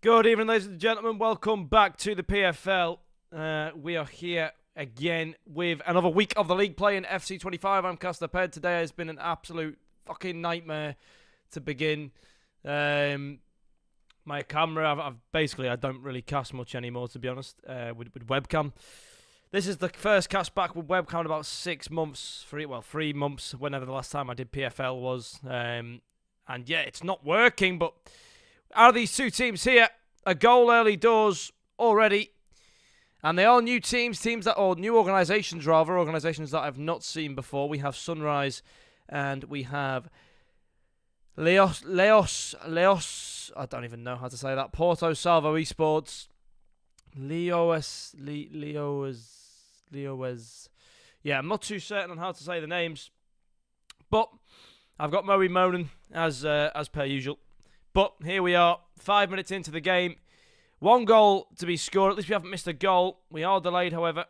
Good evening, ladies and gentlemen. Welcome back to the PFL. We are here again with another week of the league play in FC25. I'm Caster Ped. Today has been an absolute fucking nightmare to begin. My camera, I don't really cast much anymore, to be honest, with webcam. This is the first cast back with webcam in about 6 months, 3 months, whenever the last time I did PFL was. And yeah, it's not working, but out of these two teams here, a goal early doors already. And they are new teams or new organisations rather, organisations that I've not seen before. We have Sunrise and we have Leos, I don't even know how to say that. Porto Salvo Esports. Leos. Yeah, I'm not too certain on how to say the names. But I've got Moe moaning as per usual. But here we are, 5 minutes into the game. 1 goal to be scored. At least we haven't missed a goal. We are delayed, however.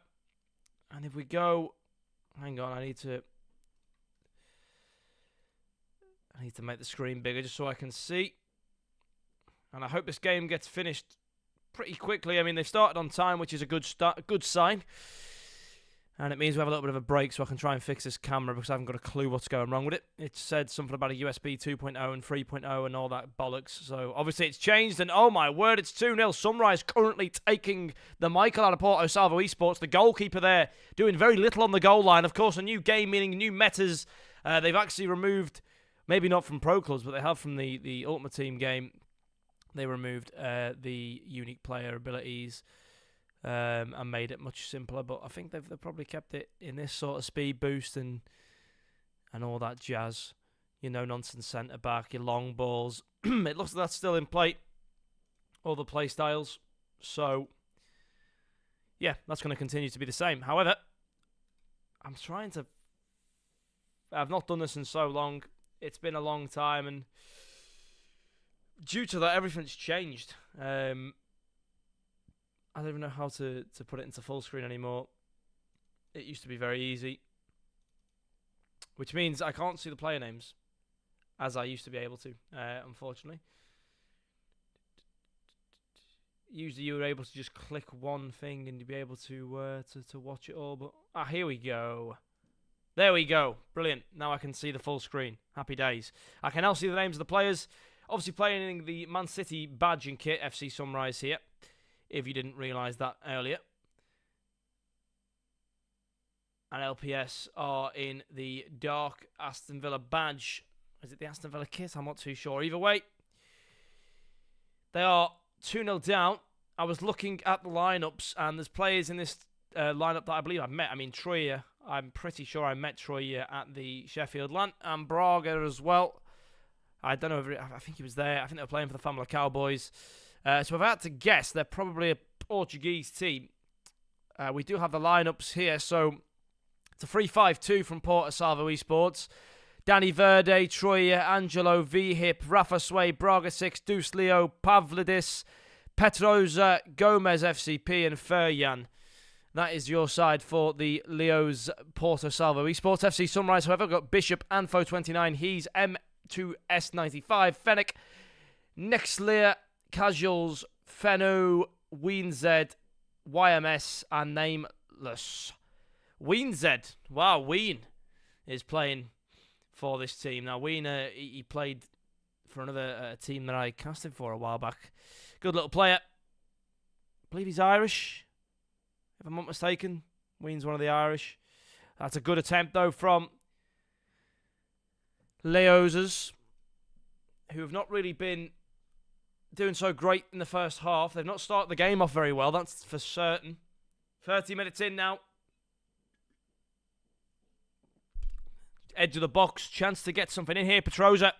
And if we go... Hang on, I need to make the screen bigger just so I can see. And I hope this game gets finished pretty quickly. I mean, they've started on time, which is a good sign. And it means we have a little bit of a break so I can try and fix this camera because I haven't got a clue what's going wrong with it. It said something about a USB 2.0 and 3.0 and all that bollocks. So obviously it's changed and oh my word, it's 2-0. Sunrise currently taking the Michael out of Porto Salvo Esports. The goalkeeper there doing very little on the goal line. Of course, a new game meaning new metas. They've actually removed, maybe not from Pro Clubs, but they have from the Ultimate Team game. They removed the unique player abilities. And made it much simpler, but I think they've probably kept it in this sort of speed boost and all that jazz. You know, nonsense centre back, your long balls. It looks like that's still in play. All the play styles. So, yeah, that's going to continue to be the same. However, I've not done this in so long. It's been a long time, and due to that, everything's changed. I don't even know how to put it into full screen anymore. It used to be very easy. Which means I can't see the player names as I used to be able to, unfortunately. Usually you were able to just click one thing and you'd be able to watch it all. But here we go. There we go. Brilliant. Now I can see the full screen. Happy days. I can now see the names of the players. Obviously playing the Man City badge and kit, FC Sunrise here. If you didn't realise that earlier. And LPS are in the dark Aston Villa badge. Is it the Aston Villa kit? I'm not too sure. Either way, they are 2-0 down. I was looking at the lineups, and there's players in this lineup that I believe I've met. I mean, Troyer. I'm pretty sure I met Troyer at the Sheffield Land, and Braga as well. I don't know if I think he was there. I think they were playing for the Family Cowboys. So if I had to guess, they're probably a Portuguese team. We do have the lineups here. So it's a 3-5-2 from Porto Salvo Esports. Danny Verde, Troyer, Angelo, V-Hip, Rafa Sway, Braga 6, Deuce Leo, Pavlidis, Petroza, Gomez FCP, and Ferjan. That is your side for the Leo's Porto Salvo Esports. FC Sunrise, however, got Bishop, Anfo29, he's M2S95, Fennec, Nextlear, Casuals, Fenu, WeenZ, YMS, and Nameless. WeenZ. Wow, Ween is playing for this team. Now, Ween, he played for another team that I casted for a while back. Good little player. I believe he's Irish, if I'm not mistaken. Ween's one of the Irish. That's a good attempt, though, from Leozers, who have not really been doing so great in the first half. They've not started the game off very well, that's for certain. 30 minutes in now. Edge of the box, chance to get something in here. Petroza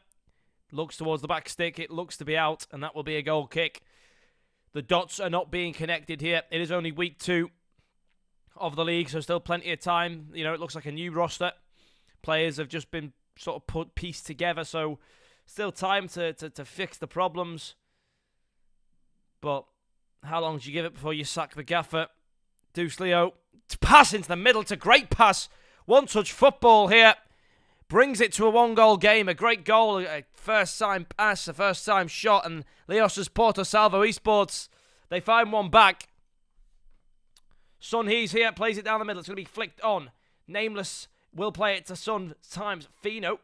looks towards the back stick. It looks to be out, and that will be a goal kick. The dots are not being connected here. It is only week 2 of the league, so still plenty of time. You know, it looks like a new roster. Players have just been sort of pieced together, so still time to fix the problems. But how long do you give it before you sack the gaffer? Deuce Leo, pass into the middle. It's a great pass. One-touch football here. brings it to a 1-goal game. A great goal, a first-time pass, a first-time shot, and Leos's Porto Salvo Esports, they find one back. Sun He's here, plays it down the middle. It's going to be flicked on. Nameless will play it to Sun times Fino.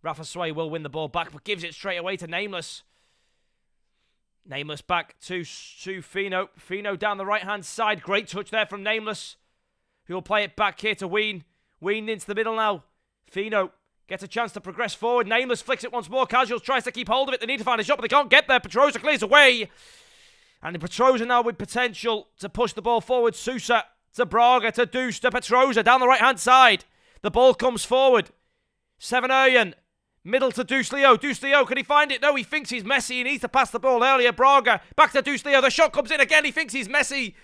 Rafa Sway will win the ball back, but gives it straight away to Nameless. Nameless back to Fino. Fino down the right-hand side. Great touch there from Nameless, who will play it back here to Ween. Ween into the middle now. Fino gets a chance to progress forward. Nameless flicks it once more. Casuals tries to keep hold of it. They need to find a shot, but they can't get there. Petroza clears away. And Petroza now with potential to push the ball forward. Sousa to Braga, to Deuce, to Petroza down the right-hand side. The ball comes forward. Seven middle to Deuce Leo. Deuce Leo, can he find it? No, he thinks he's Messi. He needs to pass the ball earlier. Braga, back to Deuce Leo. The shot comes in again. He thinks he's Messi.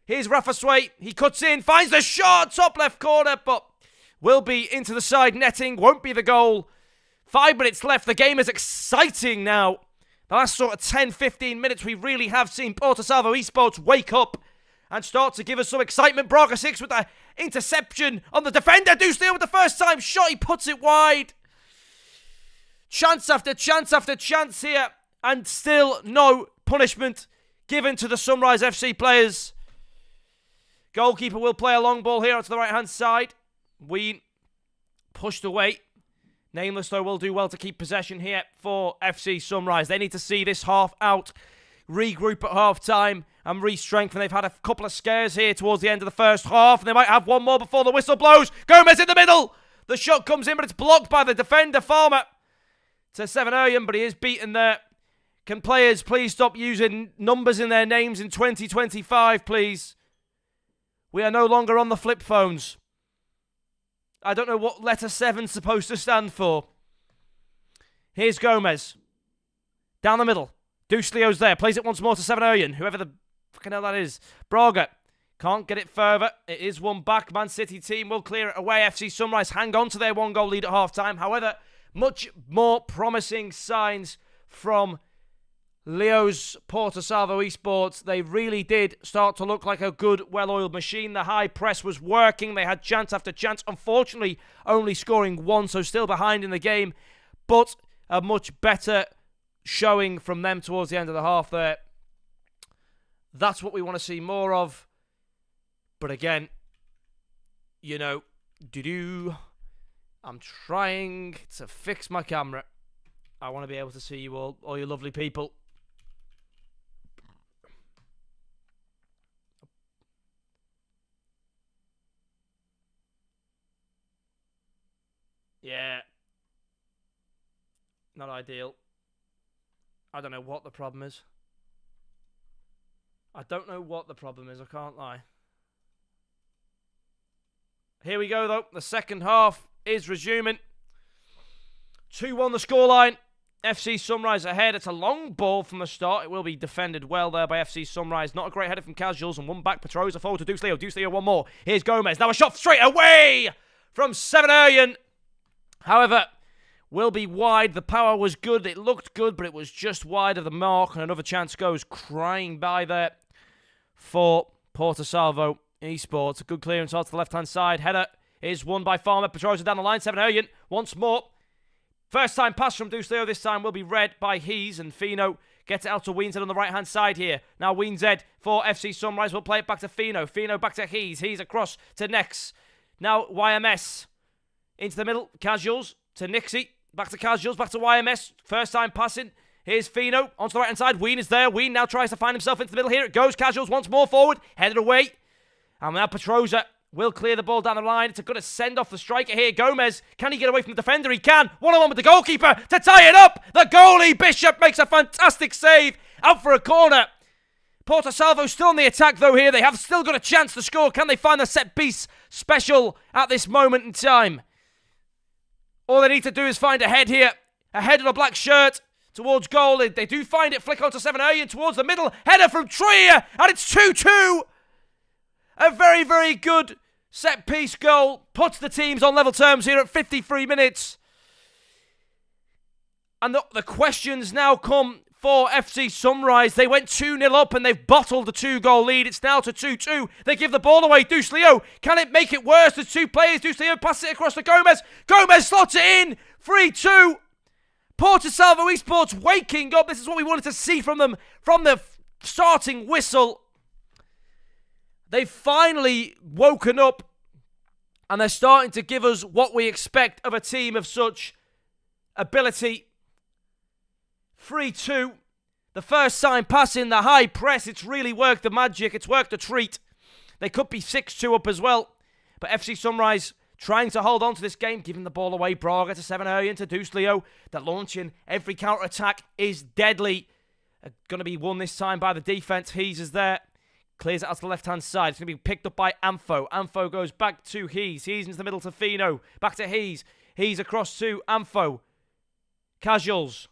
Here's Rafa Sway. He cuts in, finds the shot. Top left corner, but will be into the side netting. Won't be the goal. 5 minutes left. The game is exciting now. The last sort of 10-15 minutes, we really have seen Porto Salvo Esports wake up and start to give us some excitement. Braga 6 with the interception on the defender. Deuce Leo with the first time shot. He puts it wide. Chance after chance after chance here. And still no punishment given to the Sunrise FC players. Goalkeeper will play a long ball here onto the right-hand side. Ween pushed away. Nameless, though, will do well to keep possession here for FC Sunrise. They need to see this half out, regroup at half-time, and re-strengthen. They've had a couple of scares here towards the end of the first half, and they might have one more before the whistle blows. Gomez in the middle! The shot comes in, but it's blocked by the defender, Farmer, to Seven but he is beaten there. Can players please stop using numbers in their names in 2025, please? We are no longer on the flip phones. I don't know what letter 7's supposed to stand for. Here's Gomez. Down the middle. Deuce Leo's there. Plays it once more to Seven whoever the fucking hell that is. Braga can't get it further. It is one back. Man City team will clear it away. FC Sunrise hang on to their 1-goal lead at half-time. However, much more promising signs from Leo's Porto Salvo Esports. They really did start to look like a good, well-oiled machine. The high press was working. They had chance after chance. Unfortunately, only scoring one, so still behind in the game. But a much better showing from them towards the end of the half there. That's what we want to see more of. But again, you know, I'm trying to fix my camera. I want to be able to see you all you lovely people. Yeah. Not ideal. I don't know what the problem is. I can't lie. Here we go, though. The second half is resuming. 2-1 the scoreline. FC Sunrise ahead. It's a long ball from the start. It will be defended well there by FC Sunrise. Not a great header from Casuals, and one back. Petroza forward to Deuce Leo. Deuce Leo one more. Here's Gomez. Now a shot straight away from Seven. However, will be wide. The power was good. It looked good, but it was just wide of the mark. And another chance goes crying by there for Porto Salvo Esports. A good clearance out to the left-hand side. Header is won by Farmer. Petroza down the line. Seven once more. First time pass from Deuce Leo. This time will be read by Hees, and Fino gets it out to Weenzed on the right-hand side here. Now Weenzed for FC Sunrise will play it back to Fino. Fino back to Hees. Hees across to Nex. Now YMS into the middle. Casuals to Nixie. Back to Casuals. Back to YMS. First time passing. Here's Fino onto the right-hand side. Ween is there. Ween now tries to find himself into the middle. Here it goes. Casuals once more forward. Headed away. And now Petroza will clear the ball down the line. It's a good send off the striker here. Gomez, can he get away from the defender? He can. 1-on-1 with the goalkeeper to tie it up. The goalie, Bishop, makes a fantastic save. Out for a corner. Porto Salvo still on the attack, though, here. They have still got a chance to score. Can they find the set-piece special at this moment in time? All they need to do is find a head here. A head in a black shirt towards goal. They do find it. Flick onto Seven towards the middle. Header from Trier. And it's 2-2. A very, very good set-piece goal. Puts the teams on level terms here at 53 minutes. And the questions now come for FC Sunrise. They went 2-0 up and they've bottled the 2-goal lead. It's now to 2-2. They give the ball away. Deuce Leo, can it make it worse? There's two players. Deuce Leo passes it across to Gomez. Gomez slots it in. 3-2. Porto Salvo Esports waking up. This is what we wanted to see from them from the starting whistle. They've finally woken up and they're starting to give us what we expect of a team of such ability. 3-2. The first time passing the high press. It's really worked the magic. It's worked a treat. They could be 6-2 up as well. But FC Sunrise trying to hold on to this game, giving the ball away. Braga to Seven Erjen to Deuce Leo. They're launching. Every counter-attack is deadly. Going to be won this time by the defense. Hees is there. Clears it out to the left-hand side. It's going to be picked up by Amfo. Amfo goes back to Hees. Hees into the middle to Fino. Back to Hees. Hees across to Amfo. Casuals.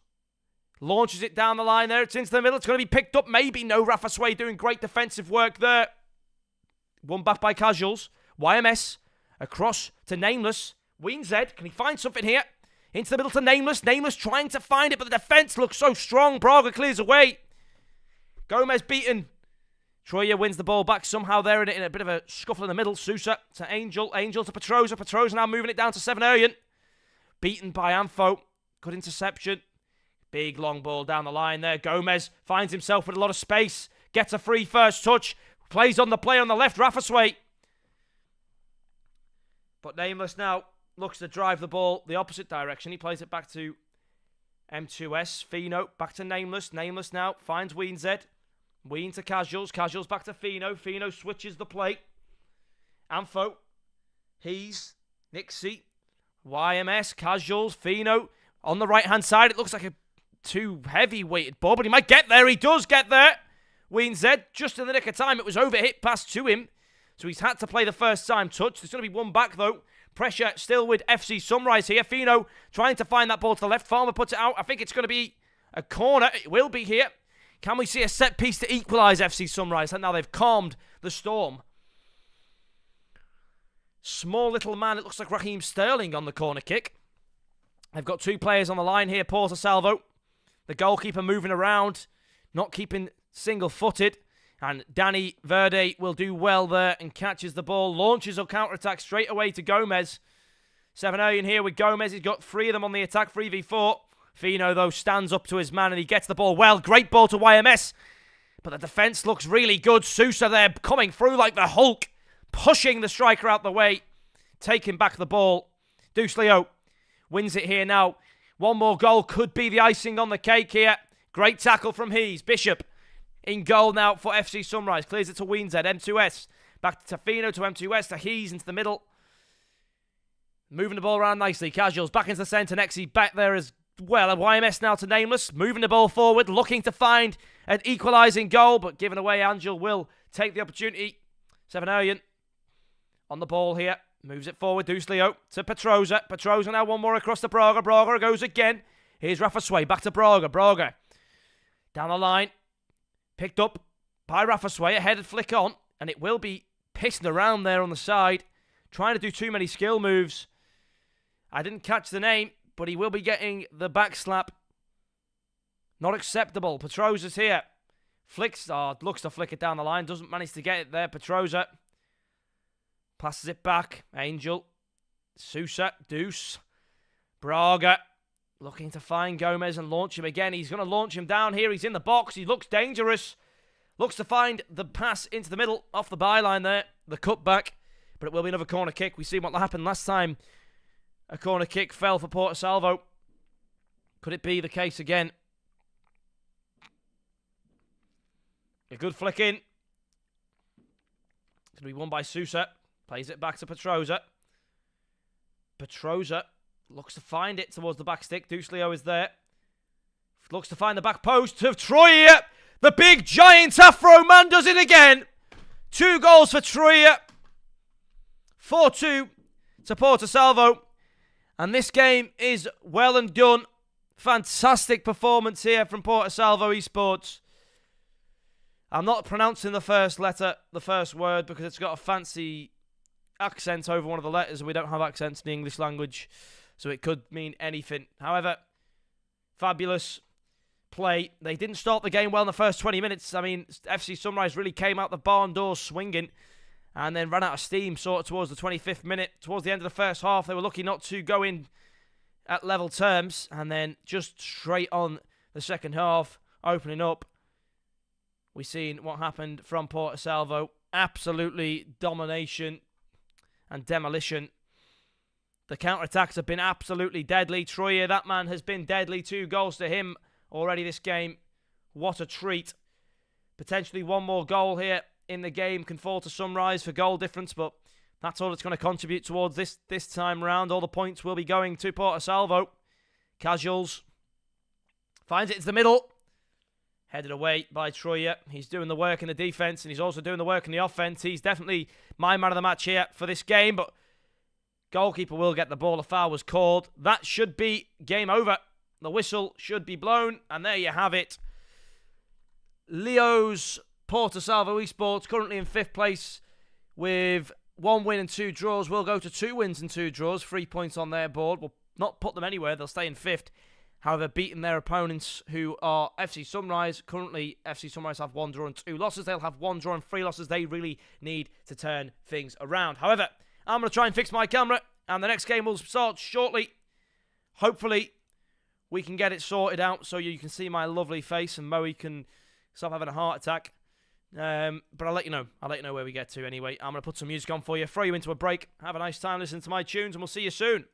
Launches it down the line there. It's into the middle. It's going to be picked up. Maybe no. Rafa Sway doing great defensive work there. One back by Casuals. YMS. Across to Nameless. Weenzed. Can he find something here? Into the middle to Nameless. Nameless trying to find it, but the defense looks so strong. Braga clears away. Gomez beaten. Troya wins the ball back somehow there in a bit of a scuffle in the middle. Sousa to Angel. Angel to Petroza. Petroza now moving it down to Seven Erjen. Beaten by Amfo. Good interception. Big long ball down the line there. Gomez finds himself with a lot of space. Gets a free first touch. Plays on the play on the left. Rafa Sway. But Nameless now looks to drive the ball the opposite direction. He plays it back to M2S. Fino back to Nameless. Nameless now finds Weenzed. Ween to Casuals. Casuals back to Fino. Fino switches the play. Amfo. Hees. Nixie. YMS. Casuals. Fino. On the right-hand side, it looks like a too heavy-weighted ball, but he might get there. He does get there. Weenzed, just in the nick of time. It was over-hit pass to him. So he's had to play the first-time touch. There's going to be one back, though. Pressure still with FC Sunrise here. Fino trying to find that ball to the left. Farmer puts it out. I think it's going to be a corner. It will be here. Can we see a set piece to equalise FC Sunrise? And now they've calmed the storm. Small little man. It looks like Raheem Sterling on the corner kick. They've got two players on the line here. Porter Salvo. The goalkeeper moving around. Not keeping single-footed. And Danny Verde will do well there and catches the ball. Launches a counter-attack straight away to Gomez. Seven Erjen here with Gomez. He's got three of them on the attack. 3v4. Fino, though, stands up to his man and he gets the ball well. Great ball to YMS. But the defence looks really good. Sousa there coming through like the Hulk. Pushing the striker out the way. Taking back the ball. Deuce Leo wins it here now. One more goal could be the icing on the cake here. Great tackle from Hees. Bishop in goal now for FC Sunrise. Clears it to Weenzed. M2S. Back to Fino to M2S to Hees into the middle. Moving the ball around nicely. Casuals back into the centre. Nexi back there as well. And YMS now to Nameless. Moving the ball forward. Looking to find an equalising goal. But given away, Angel will take the opportunity. Seven Erjen on the ball here. Moves it forward. Deuce Leo to Petroza. Petroza now one more across to Braga. Braga goes again. Here's Rafa Sway. Back to Braga. Braga down the line. Picked up by Rafa Sway. A headed flick on. And it will be pissing around there on the side. Trying to do too many skill moves. I didn't catch the name, but he will be getting the back slap. Not acceptable. Petroza's here. Flicks. Oh, looks to flick it down the line. Doesn't manage to get it there. Petroza passes it back. Angel. Sousa. Deuce. Braga. Looking to find Gomez and launch him again. He's going to launch him down here. He's in the box. He looks dangerous. Looks to find the pass into the middle. Off the byline there. The cutback. But it will be another corner kick. We see what happened last time. A corner kick fell for Porto Salvo. Could it be the case again? A good flick in. It's going to be won by Sousa. Plays it back to Petroza. Petroza looks to find it towards the back stick. Deuce Leo is there. Looks to find the back post of Troya. The big giant Afro man does it again. 2 goals for Troya. 4-2 to Porto Salvo. And this game is well and done. Fantastic performance here from Porto Salvo Esports. I'm not pronouncing the first letter, the first word, because it's got a fancy accent over one of the letters, and we don't have accents in the English language, so it could mean anything. However, fabulous play. They didn't start the game well in the first 20 minutes. I mean, FC Sunrise really came out the barn doors swinging and then ran out of steam sort of towards the 25th minute. Towards the end of the first half, they were lucky not to go in at level terms, and then just straight on the second half, opening up, we seen what happened from Porto Salvo. Absolutely domination and demolition. The counter-attacks have been absolutely deadly. Troye, that man has been deadly. 2 goals to him already this game. What a treat. Potentially one more goal here in the game can fall to Sunrise for goal difference, but that's all it's going to contribute towards this time round. All the points will be going to Porto Salvo. Casuals finds it into the middle. Headed away by Troye. He's doing the work in the defence, and he's also doing the work in the offence. He's definitely my man of the match here for this game, but goalkeeper will get the ball. A foul was called. That should be game over. The whistle should be blown, and there you have it. Leo's Porto Salvo Esports currently in 5th place with 1 win and 2 draws. Will go to 2 wins and 2 draws. 3 points on their board. Will not put them anywhere. They'll stay in 5th. However, beating their opponents, who are FC Sunrise. Currently, FC Sunrise have 1 draw and 2 losses. They'll have 1 draw and 3 losses. They really need to turn things around. However, I'm going to try and fix my camera, and the next game will start shortly. Hopefully, we can get it sorted out so you can see my lovely face and Moe can stop having a heart attack. But I'll let you know. I'll let you know where we get to anyway. I'm going to put some music on for you, throw you into a break. Have a nice time listening to my tunes, and we'll see you soon.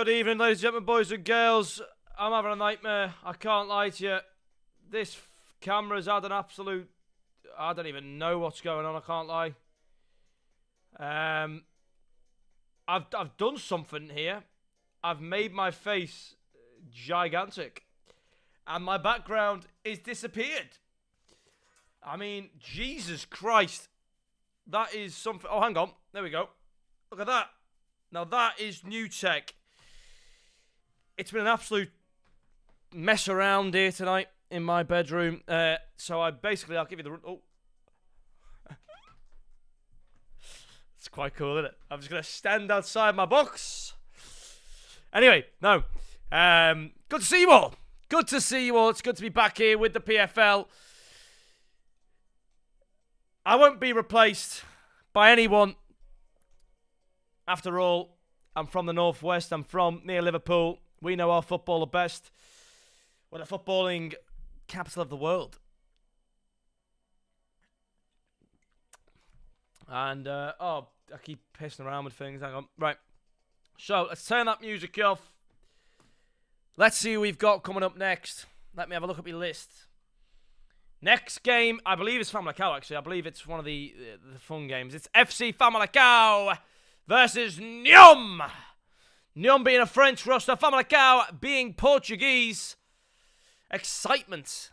Good evening, ladies and gentlemen, boys and girls. I'm having a nightmare. I can't lie to you. This camera's had an absolute... I don't even know what's going on, I can't lie. I've done something here. I've made my face gigantic. And my background is disappeared. I mean, Jesus Christ. That is something... Oh, hang on. There we go. Look at that. Now, that is new tech. It's been an absolute mess around here tonight in my bedroom. So I'll give you the... Oh. It's quite cool, isn't it? I'm just going to stand outside my box. Anyway, no. Good to see you all. Good to see you all. It's good to be back here with the PFL. I won't be replaced by anyone. After all, I'm from the Northwest. I'm from near Liverpool. We know our football the best. We're the footballing capital of the world. And, I keep pissing around with things. Hang on. Right. So, let's turn that music off. Let's see who we've got coming up next. Let me have a look at my list. Next game, I believe it's Famalicão, actually. I believe it's one of the fun games. It's FC Famalicão versus Nyon. Nyon being a French roster, Famalicão being Portuguese. Excitement.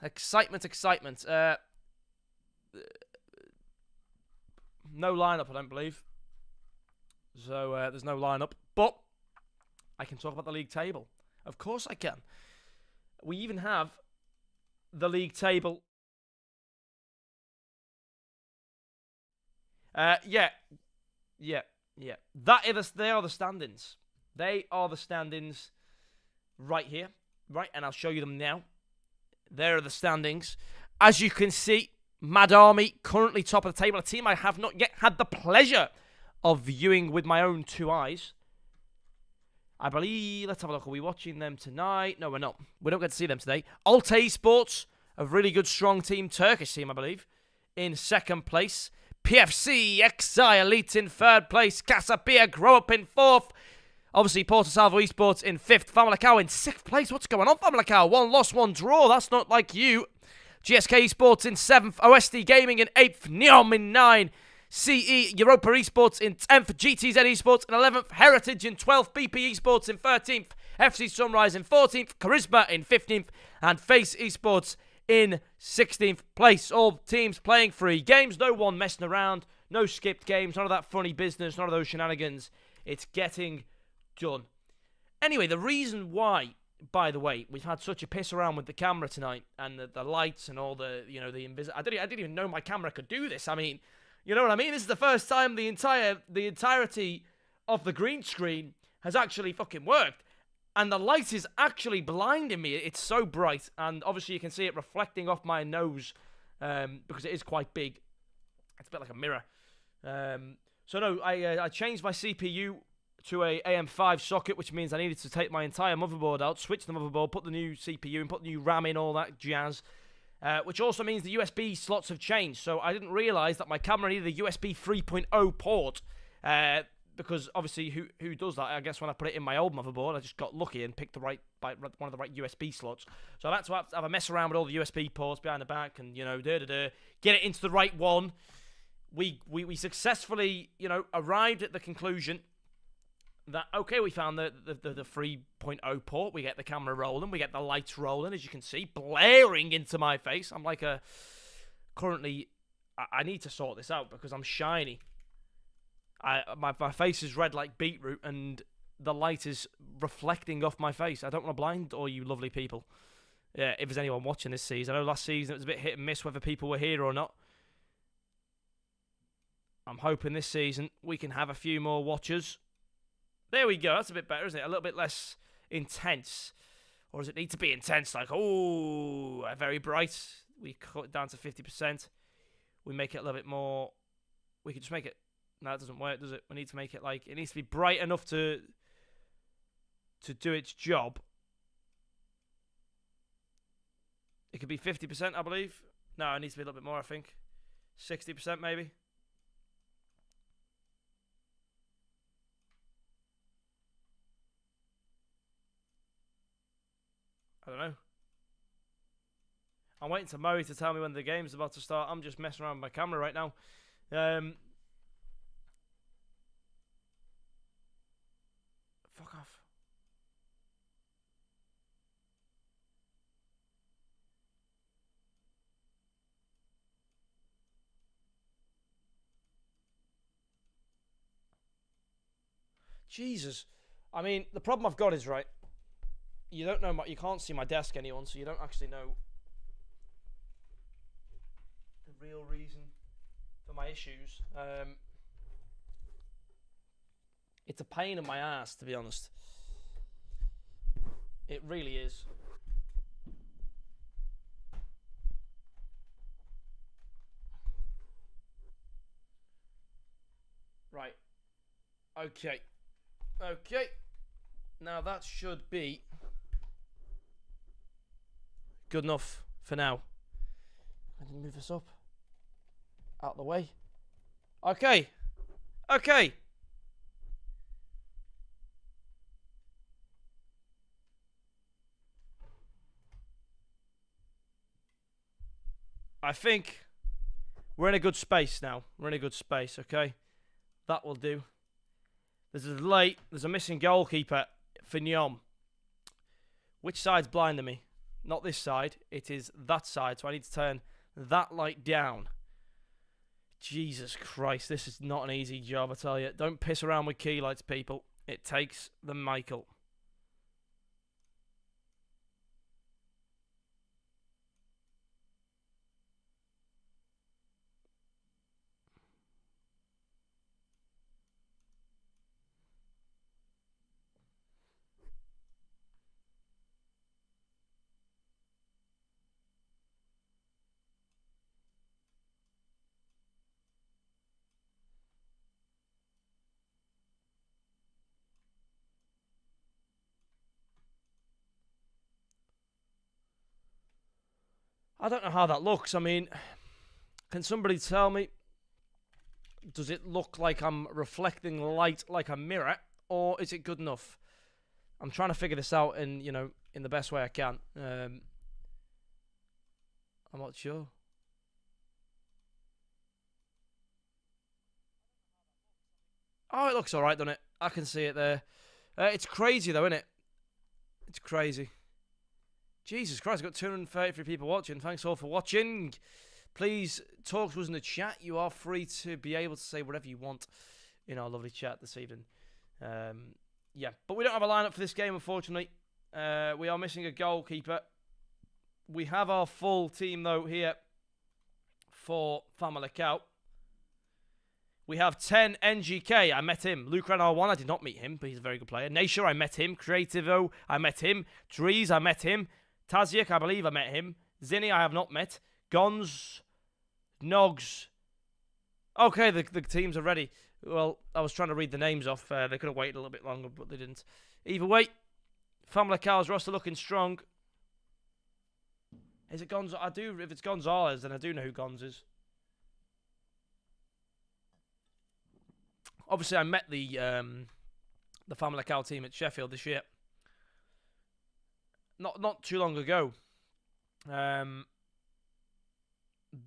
No lineup, I don't believe. So, there's no lineup. But I can talk about the league table. Of course I can. We even have the league table. Yeah. They are the standings. They are the standings right here. Right, and I'll show you them now. There are the standings. As you can see, Mad Army currently top of the table. A team I have not yet had the pleasure of viewing with my own two eyes. I believe, let's have a look. Are we watching them tonight? No, we're not. We don't get to see them today. Alta Esports, a really good, strong team. Turkish team, I believe, in second place. PFC Elite in third place. Casapia Grow Up in fourth. Obviously, Porto Salvo Esports in fifth. Famalicão in sixth place. What's going on, Famalicão? 1 loss, 1 draw. That's not like you. GSK Esports in seventh. OSD Gaming in eighth. Neom in 9. CE Europa Esports in 10th. GTZ Esports in 11th. Heritage in 12th. BP Esports in 13th. FC Sunrise in 14th. Charisma in 15th. And Face Esports in 16th place. All teams playing free games. No one messing around. No skipped games. None of that funny business. None of those shenanigans. It's getting done. Anyway, the reason why, by the way, we've had such a piss around with the camera tonight and the lights and all the, the invisible... I didn't even know my camera could do this. I mean, you know what I mean? This is the first time the entirety of the green screen has actually fucking worked. And the light is actually blinding me. It's so bright. And obviously you can see it reflecting off my nose because it is quite big. It's a bit like a mirror. So no, I changed my CPU to a AM5 socket, which means I needed to take my entire motherboard out, switch the motherboard, put the new CPU in, put the new RAM in, all that jazz. Which also means the USB slots have changed. So I didn't realise that my camera needed a USB 3.0 port. Because obviously, who does that? I guess when I put it in my old motherboard, I just got lucky and picked one of the right USB slots. So I had to have a mess around with all the USB ports behind the back and, get it into the right one. We successfully, arrived at the conclusion that, okay, we found the 3.0 port. We get the camera rolling. We get the lights rolling, as you can see, blaring into my face. I'm like currently, I need to sort this out because I'm shiny. My face is red like beetroot, and the light is reflecting off my face. I don't want to blind all you lovely people. Yeah, if there's anyone watching this season. I know last season it was a bit hit and miss whether people were here or not. I'm hoping this season we can have a few more watchers. There we go. That's a bit better, isn't it? A little bit less intense. Or does it need to be intense? Like, oh, very bright. We cut it down to 50%. We make it a little bit more... We could just make it... No, it doesn't work, does it? We need to make it like... It needs to be bright enough to do its job. It could be 50%, I believe. No, it needs to be a little bit more, I think. 60% maybe. I'm waiting to Murray to tell me when the game's about to start. I'm just messing around with my camera right now. Fuck off. Jesus. I mean, the problem I've got is, right, you don't know you can't see my desk, anyone, so you don't actually know the real reason for my issues. It's a pain in my ass, to be honest. It really is. Right. Okay. Okay. Now that should be good enough for now. I didn't move this up. Out of the way. Okay. Okay. I think we're in a good space now. We're in a good space, okay? That will do. There's a delay. There's a missing goalkeeper for Nyom. Which side's blinding me? Not this side. It is that side. So I need to turn that light down. Jesus Christ. This is not an easy job, I tell you. Don't piss around with key lights, people. It takes the Michael. I don't know how that looks. I mean, can somebody tell me? Does it look like I'm reflecting light like a mirror, or is it good enough? I'm trying to figure this out in, in the best way I can. I'm not sure. Oh, it looks alright, doesn't it? I can see it there. It's crazy, though, isn't it? It's crazy. Jesus Christ, I've got 233 people watching. Thanks all for watching. Please talk to us in the chat. You are free to be able to say whatever you want in our lovely chat this evening. Yeah, but we don't have a lineup for this game, unfortunately. We are missing a goalkeeper. We have our full team, though, here for Famalicão. We have 10 NGK. I met him. Luke Renard 1, I did not meet him, but he's a very good player. Nasher, I met him. Creativo, I met him. Drees, I met him. Taziak, I believe I met him. Zinni, I have not met. Gons, Nogs. Okay, the teams are ready. Well, I was trying to read the names off. They could have waited a little bit longer, but they didn't. Either way, Famalicão's roster looking strong. Is it Gonzalez? If it's Gonzalez, then I do know who Gonz is. Obviously, I met the Famalicão team at Sheffield this year. Not too long ago.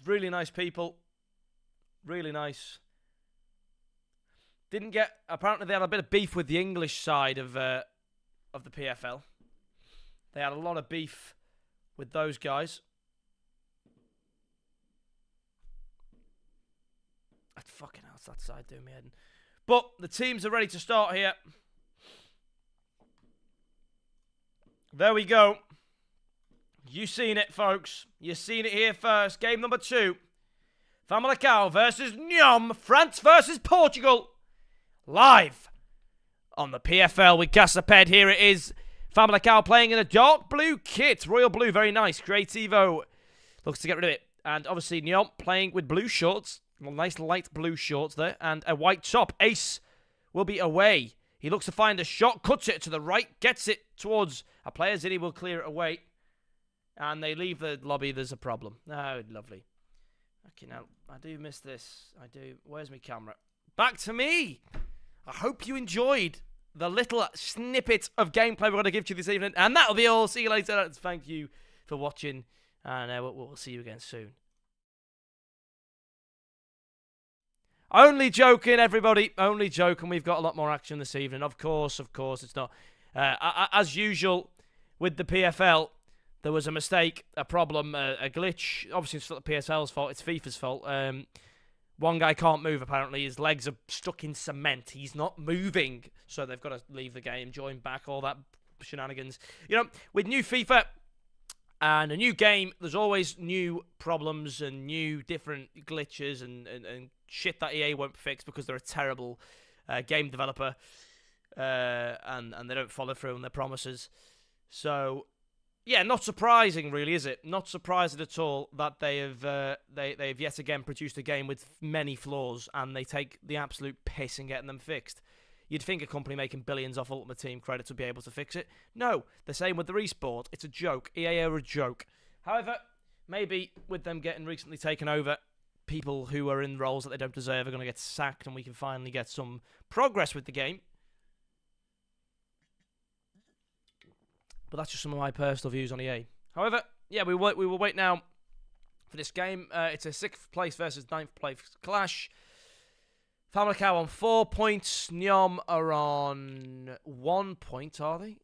Really nice people. Really nice. Didn't get. Apparently, they had a bit of beef with the English side of the PFL. They had a lot of beef with those guys. That fucking hell's that side doing me head. But the teams are ready to start here. There we go. You seen it, folks. You seen it here first. Game number 2. Famalicão versus Nyom. France versus Portugal. Live on the PFL with Casaped. Here it is. Famalicão playing in a dark blue kit. Royal blue, very nice. Creativo looks to get rid of it. And obviously Nyom playing with blue shorts. Nice light blue shorts there. And a white top. Ace will be away. He looks to find a shot. Cuts it to the right. Gets it towards a player. Zinni will clear it away. And they leave the lobby. There's a problem. Oh, lovely. Okay, now, I do miss this. I do. Where's my camera? Back to me. I hope you enjoyed the little snippet of gameplay we're going to give to you this evening. And that'll be all. See you later. Thank you for watching. And we'll see you again soon. Only joking, everybody. Only joking. We've got a lot more action this evening. Of course, it's not. As usual with the PFL, there was a mistake, a problem, a glitch. Obviously, it's not the PFL's fault. It's FIFA's fault. One guy can't move, apparently. His legs are stuck in cement. He's not moving. So they've got to leave the game, join back, all that shenanigans. You know, with new FIFA and a new game, there's always new problems and new different glitches and shit that EA won't fix because they're a terrible game developer and they don't follow through on their promises. So, yeah, not surprising, really, is it? Not surprising at all that they've yet again produced a game with many flaws and they take the absolute piss in getting them fixed. You'd think a company making billions off Ultimate Team credits would be able to fix it. No, the same with the resport. It's a joke. EA are a joke. However, maybe with them getting recently taken over, people who are in roles that they don't deserve are going to get sacked and we can finally get some progress with the game. But that's just some of my personal views on EA. However, yeah, we will wait now for this game. It's a 6th place versus 9th place clash. Famalicão on 4 points. Nyom are on 1 point, are they?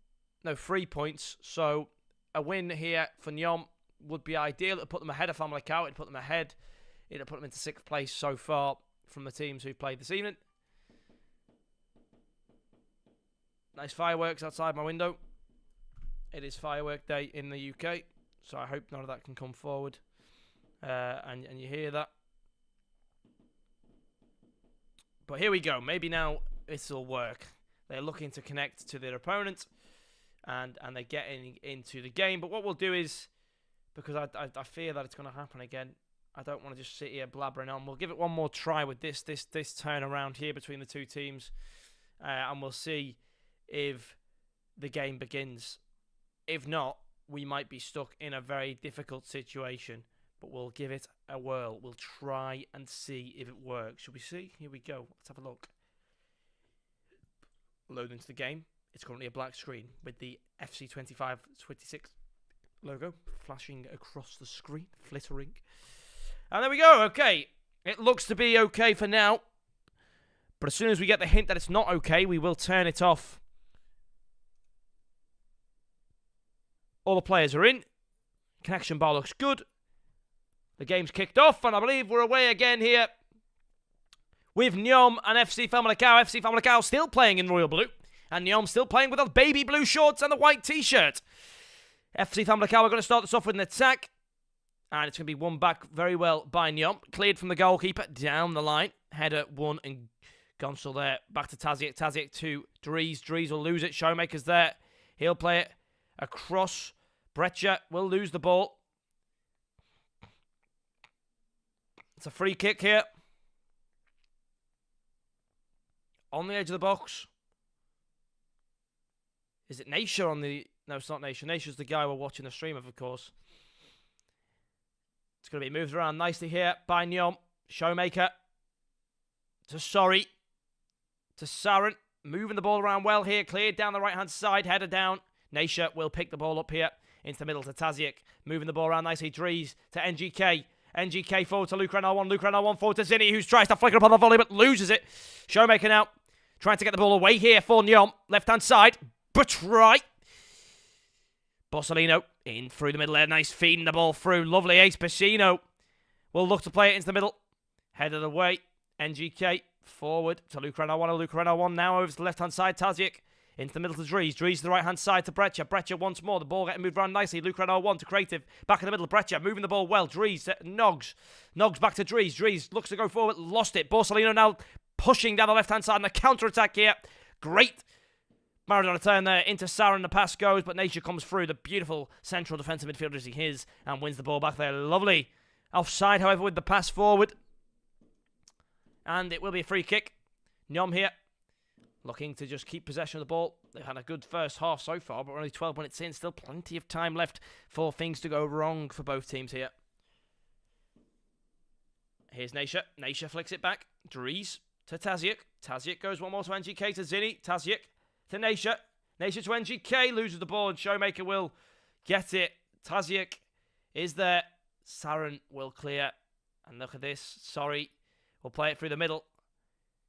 No, 3 points. So a win here for Nyom would be ideal. It would put them ahead of Famalicão. It would put them ahead. It would put them into 6th place so far from the teams who played this evening. Nice fireworks outside my window. It is firework day in the UK, so I hope none of that can come forward. And you hear that. But here we go. Maybe now it'll work. They're looking to connect to their opponent, and they're getting into the game. But what we'll do is, because I fear that it's going to happen again, I don't want to just sit here blabbering on. We'll give it one more try with this turn around here between the two teams, and we'll see if the game begins. If not, we might be stuck in a very difficult situation, but we'll give it a whirl. We'll try and see if it works. Shall we see? Here we go. Let's have a look. Load into the game. It's currently a black screen with the FC26 logo flashing across the screen, flittering. And there we go. Okay. It looks to be okay for now. But as soon as we get the hint that it's not okay, we will turn it off. All the players are in. Connection bar looks good. The game's kicked off, and I believe we're away again here with Nyom and FC Famalicão. FC Famalicão still playing in royal blue, and Nyom still playing with the baby blue shorts and the white t-shirt. FC Famalicão are going to start this off with an attack, and it's going to be won back very well by Nyom. Cleared from the goalkeeper down the line. Header won, and Gonsal there. Back to Tazic. Tazic to Dries. Dries will lose it. Showmaker's there. He'll play it across. Breccia will lose the ball. It's a free kick here. On the edge of the box. Is it Naisha on the... No, it's not Naisha. Naisha's the guy we're watching the stream of course. It's going to be moved around nicely here by Nyom. Showmaker. To Sorry. To Saren. Moving the ball around well here. Cleared down the right-hand side. Header down. Naisha will pick the ball up here. Into the middle to Tazic. Moving the ball around nicely. Dries to NGK. NGK forward to Luke Renault 1. Luke Renault 1 forward to Zinni, who tries to flick it up on the volley but loses it. Showmaker now trying to get the ball away here for Nyom. Left-hand side. But right. Borsellino in through the middle there. Nice feeding the ball through. Lovely ace. Pacino will look to play it into the middle. Headed away. NGK forward to Luke Renault 1. Luke Renault 1 now over to the left-hand side. Tazic. Into the middle to Dries. Dries to the right-hand side to Breccia. Breccia once more. The ball getting moved around nicely. Luke Renault 1 to Creative. Back in the middle. Breccia moving the ball well. Dries to Noggs. Noggs back to Dries. Dries looks to go forward. Lost it. Borsellino now pushing down the left-hand side. And a counter-attack here. Great. Maradona turn there into Saren. The pass goes, but Nature comes through. The beautiful central defensive midfielder as he is and wins the ball back there. Lovely. Offside, however, with the pass forward. And it will be a free kick. Nyom here. Looking to just keep possession of the ball. They've had a good first half so far, but we're only 12 minutes in. Still plenty of time left for things to go wrong for both teams here. Here's Naisha. Naisha flicks it back. Dries to Tazic. Tazic goes one more to NGK to Zinni. Tazic to Naisha. Naisha to NGK. Loses the ball and Showmaker will get it. Tazic is there. Sarin will clear. And look at this. Sorry. We'll play it through the middle.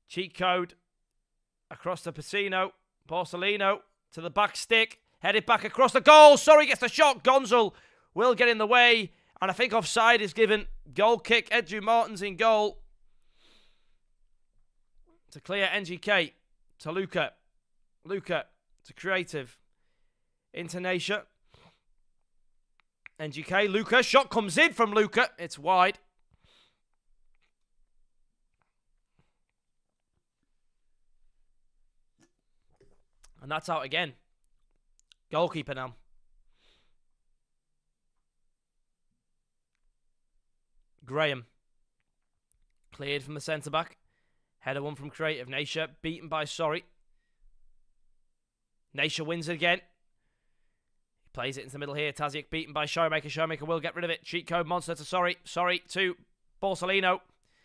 Cheat code. Across to Pacino. Borsellino to the back stick. Headed back across the goal. Sorry gets the shot. Gonzal will get in the way. And I think offside is given. Goal kick. Edu Martins in goal. To clear NGK. To Luca. Luca to Creative. Into Nasha. NGK. Luca. Shot comes in from Luca. It's wide. And that's out again. Goalkeeper now. Graham. Cleared from the centre-back. Header one from Creative. Nasha beaten by Sorry. Nasha wins it again. He plays it into the middle here. Tazic beaten by Showmaker. Showmaker will get rid of it. Cheat code monster to Sorry. Sorry to Borsellino.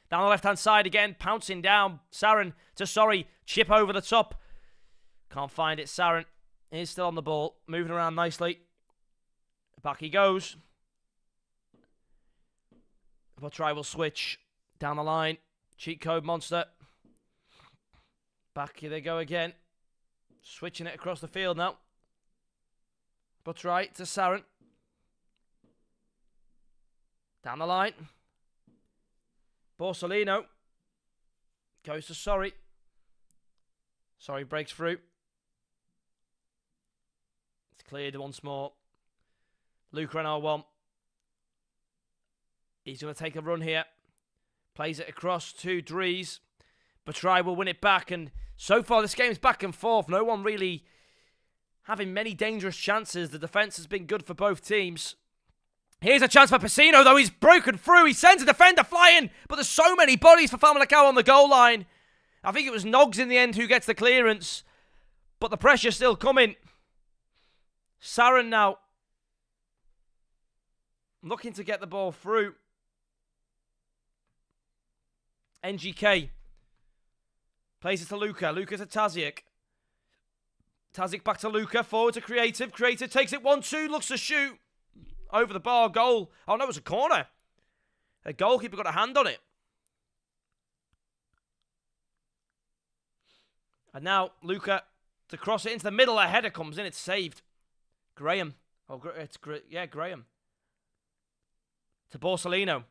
Down the left-hand side again. Pouncing down. Sarin to Sorry. Chip over the top. Can't find it. Sarin is still on the ball. Moving around nicely. Back he goes. But try will switch. Down the line. Cheat code monster. Back here they go again. Switching it across the field now. But right to Sarin. Down the line. Borsellino. Goes to Sorry. Sorry breaks through. It's cleared once more. Luca on R1. He's going to take a run here. Plays it across to Dries. Batrai will win it back. And so far this game's back and forth. No one really having many dangerous chances. The defence has been good for both teams. Here's a chance for Pacino, though. He's broken through. He sends a defender flying. But there's so many bodies for Famalicão on the goal line. I think it was Noggs in the end who gets the clearance. But the pressure's still coming. Sarin now looking to get the ball through. NGK plays it to Luca. Luca to Tazic. Tazic back to Luca. Forward to Creative. Creative takes it 1-2. Looks to shoot. Over the bar. Goal. Oh, no, it was a corner. A goalkeeper got a hand on it. And now Luca to cross it into the middle. A header comes in. It's saved. Graham. Oh, Graham. To Borsellino.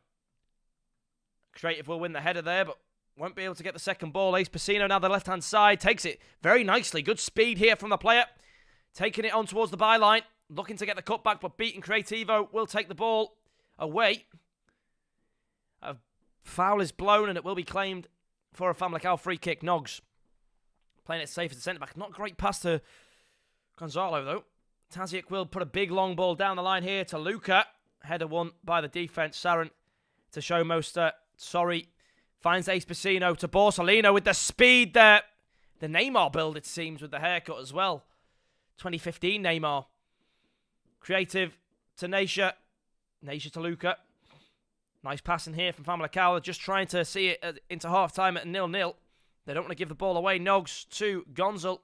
Creative will win the header there, but won't be able to get the second ball. Ace Pacino now the left-hand side. Takes it very nicely. Good speed here from the player. Taking it on towards the byline. Looking to get the cutback, but beating Creativo will take the ball away. A foul is blown, and it will be claimed for a Famalicão free kick. Noggs playing it safe as a centre-back. Not a great pass to Gonzalo, though. Tazic will put a big long ball down the line here to Luca. Header won by the defence. Sarin to Showmoster. Sorry. Finds Ace Pacino to Borsellino with the speed there. The Neymar build, it seems, with the haircut as well. 2015 Neymar. Creative to Nasha. Nasha to Luca. Nice passing here from Famalicão. Just trying to see it into half-time at 0-0. They don't want to give the ball away. Noggs to Gonzal.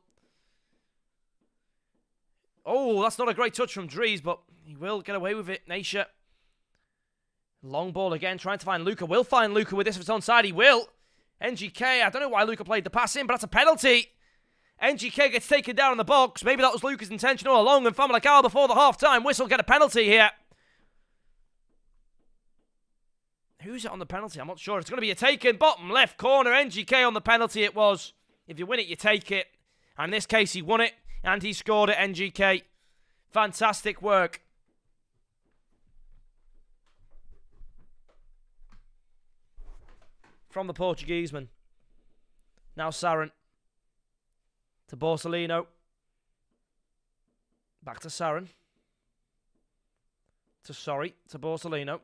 Oh, that's not a great touch from Dries, but he will get away with it. Nasha. Long ball again, trying to find Luca. Will find Luca with this if it's onside. He will. NGK, I don't know why Luca played the pass in, but that's a penalty. NGK gets taken down in the box. Maybe that was Luca's intention all along, and Famalicão before the half-time whistle get a penalty here. Who's it on the penalty? I'm not sure. It's going to be a taken. Bottom left corner. NGK on the penalty it was. If you win it, you take it. And in this case, he won it, and he scored it, NGK. Fantastic work. From the Portugueseman. Now Sarin. To Borsellino. Back to Sarin. To Borsellino.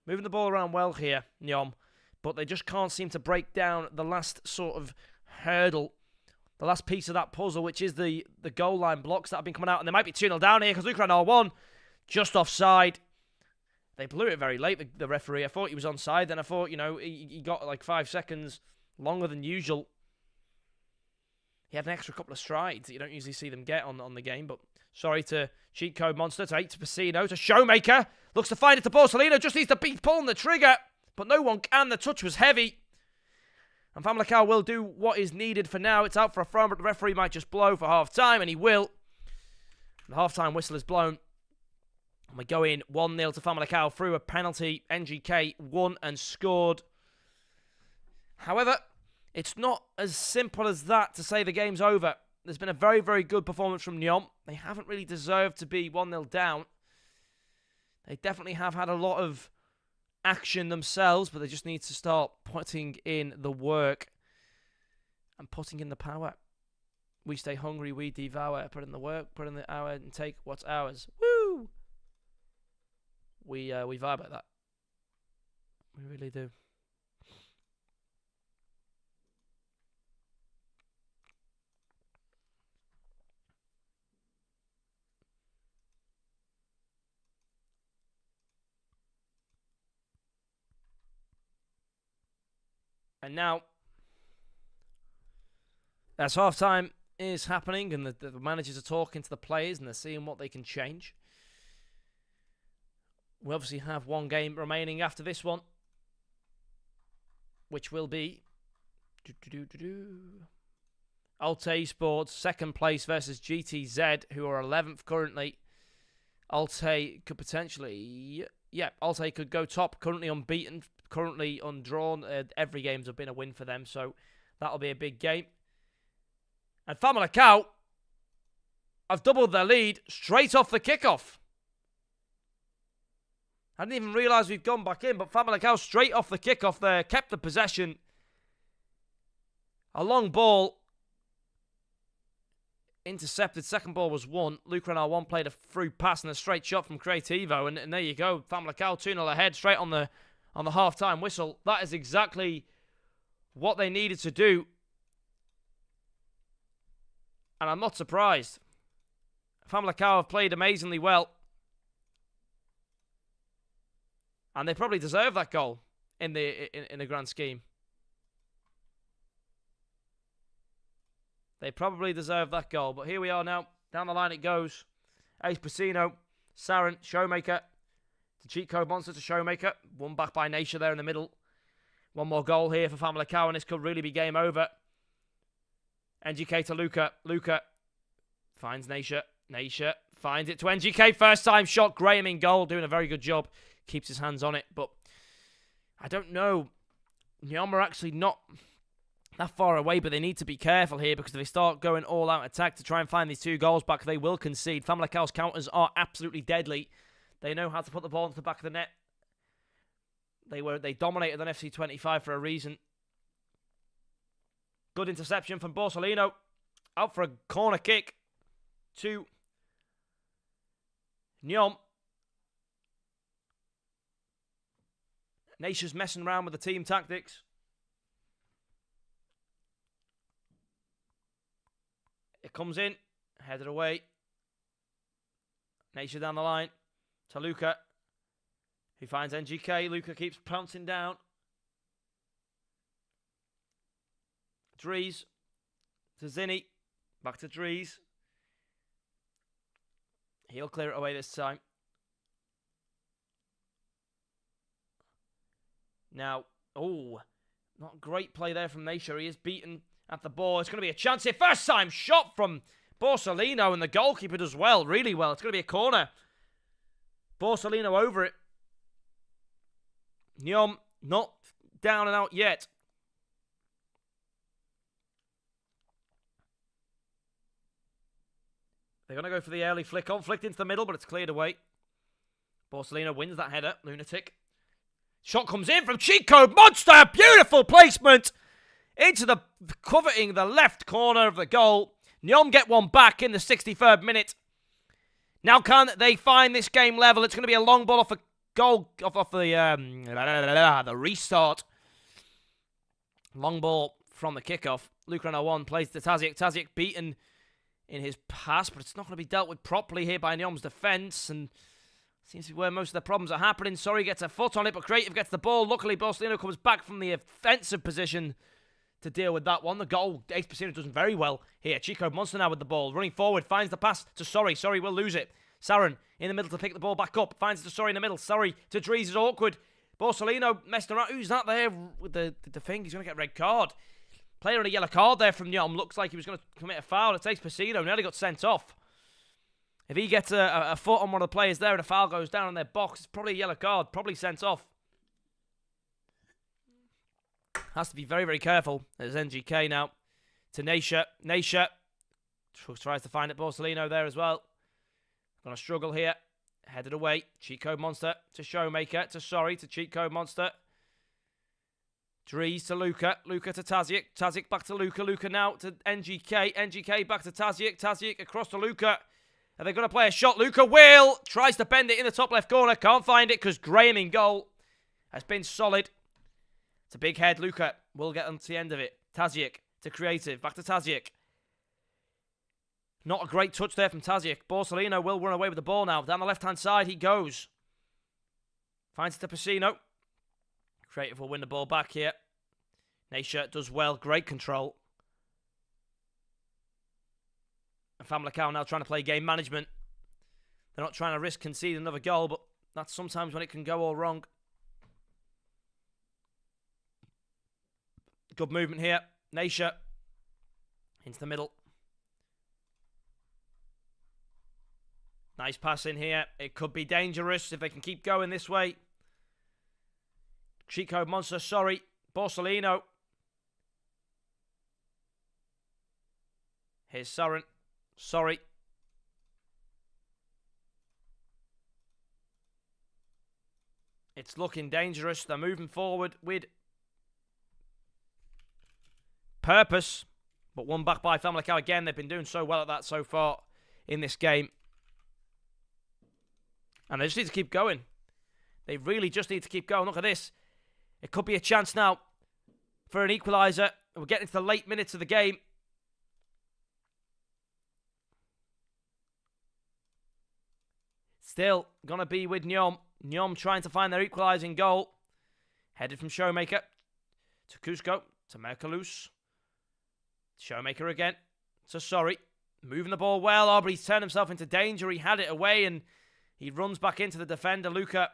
Moving the ball around well here, Nyom. But they just can't seem to break down the last sort of hurdle. The last piece of that puzzle, which is the goal line blocks that have been coming out. And they might be 2-0 down here because Luca ran R1. Just offside. They blew it very late, the referee. I thought he was onside. Then I thought, he got like 5 seconds longer than usual. He had an extra couple of strides that you don't usually see them get on the game. But sorry to Cheat code monster to 8 to Pacino to Showmaker. Looks to find it to Borsalino. Just needs to be pulling the trigger. But no one can. The touch was heavy. And Famalicão will do what is needed for now. It's out for a throw, but the referee might just blow for half-time, and he will. The half-time whistle is blown. And we go in 1-0 to Famalicão through a penalty. NGK won and scored. However, it's not as simple as that to say the game's over. There's been a very, very good performance from Nyon. They haven't really deserved to be 1-0 down. They definitely have had a lot of action themselves, but they just need to start putting in the work and putting in the power. We stay hungry, we devour. Put in the work, put in the hour, and take what's ours. Woo! We vibe at that. We really do. And now, as half-time is happening and the managers are talking to the players and they're seeing what they can change, we obviously have one game remaining after this one, which will be Alte Sports, second place versus GTZ, who are 11th currently. Alte could potentially... Yeah, Alte could go top, currently unbeaten, currently undrawn. Every game's have been a win for them, so that'll be a big game. And Famalicão have doubled their lead straight off the kickoff. I didn't even realise we'd gone back in, but Famalicão straight off the kickoff there, kept the possession. A long ball. Intercepted. Second ball was won. Luca and R1 played a through pass and a straight shot from Creativo, and there you go. Famalicão 2-0 ahead, straight on the half-time whistle. That is exactly what they needed to do. And I'm not surprised. Famalicão have played amazingly well. And they probably deserve that goal in the grand scheme. They probably deserve that goal. But here we are now. Down the line it goes. Ace Pacino, Sarin, Showmaker. The cheat code monster to Showmaker. Won back by Nature there in the middle. One more goal here for Famalicão, and this could really be game over. NGK to Luca. Luca finds Nature. Nature finds it to NGK. First time shot. Graham in goal. Doing a very good job. Keeps his hands on it. But I don't know. Nyon are actually not that far away, but they need to be careful here, because if they start going all-out attack to try and find these 2 goals back, they will concede. Famalicão's counters are absolutely deadly. They know how to put the ball into the back of the net. They dominated on FC25 for a reason. Good interception from Borsalino. Out for a corner kick to Nyon. Nature's messing around with the team tactics. It comes in, headed away. Nature down the line to Luca, who finds NGK. Luca keeps pouncing down. Dries to Zinni. Back to Dries. He'll clear it away this time. Now, not great play there from Nature. He is beaten at the ball. It's going to be a chance here. First time shot from Borsalino, and the goalkeeper does well, really well. It's going to be a corner. Borsalino over it. Nyon not down and out yet. They're going to go for the early flick on. Flicked into the middle, but it's cleared away. Borsalino wins that header. Lunatic. Shot comes in from Cheat Code Monster. Beautiful placement into the coveting the left corner of the goal. Nyon get one back in the 63rd minute. Now can they find this game level? It's going to be a long ball off a goal, off the restart. Long ball from the kickoff. Luca R1 plays to Tazic. Tazic beaten in his pass, but it's not going to be dealt with properly here by Nyon's defence, and seems to be where most of the problems are happening. Sorry gets a foot on it, but Creative gets the ball. Luckily, Borsalino comes back from the offensive position to deal with that one. The goal, Ace Pacino does very well here. Chico Monster now with the ball. Running forward, finds the pass to Sorry. Sorry will lose it. Sarin in the middle to pick the ball back up. Finds it to Sorry in the middle. Sorry to Dries is awkward. Borsalino messing around. Who's that there with the thing? He's going to get a red card. Player on a yellow card there from Nyom. Looks like he was going to commit a foul. It takes Pacino. Nearly got sent off. If he gets a foot on one of the players there and a foul goes down on their box, it's probably a yellow card. Probably sent off. Has to be very, very careful. There's NGK now to Naisha. Naisha tries to find it. Borsalino there as well. Going to struggle here. Headed away. Cheat Code Monster to Showmaker. To Sorry to Cheat Code Monster. Dries to Luca. Luca to Tazic. Tazic back to Luca. Luca now to NGK. NGK back to Tazic. Tazic across to Luca. Are they going to play a shot? Luca will. Tries to bend it in the top left corner. Can't find it because Graham in goal has been solid. It's a big head. Luca will get on to the end of it. Tazic to Creative. Back to Tazic. Not a great touch there from Tazic. Borsalino will run away with the ball now. Down the left-hand side he goes. Finds it to Pacino. Creative will win the ball back here. Naisha does well. Great control. And Famalicão now trying to play game management. They're not trying to risk conceding another goal, but that's sometimes when it can go all wrong. Good movement here. Naisha into the middle. Nice pass in here. It could be dangerous if they can keep going this way. Cheat Code Monster, Sorry. Borsalino. Here's Sarin. Sorry. It's looking dangerous. They're moving forward with purpose. But one back by Famalicão again. They've been doing so well at that so far in this game. And they just need to keep going. They really just need to keep going. Look at this. It could be a chance now for an equaliser. We're getting to the late minutes of the game. Still going to be with Nyom. Nyom trying to find their equalising goal. Headed from Showmaker to Cusco to Mercalus. Showmaker again. So Sorry. Moving the ball well. Aubrey's turned himself into danger. He had it away and he runs back into the defender. Luca.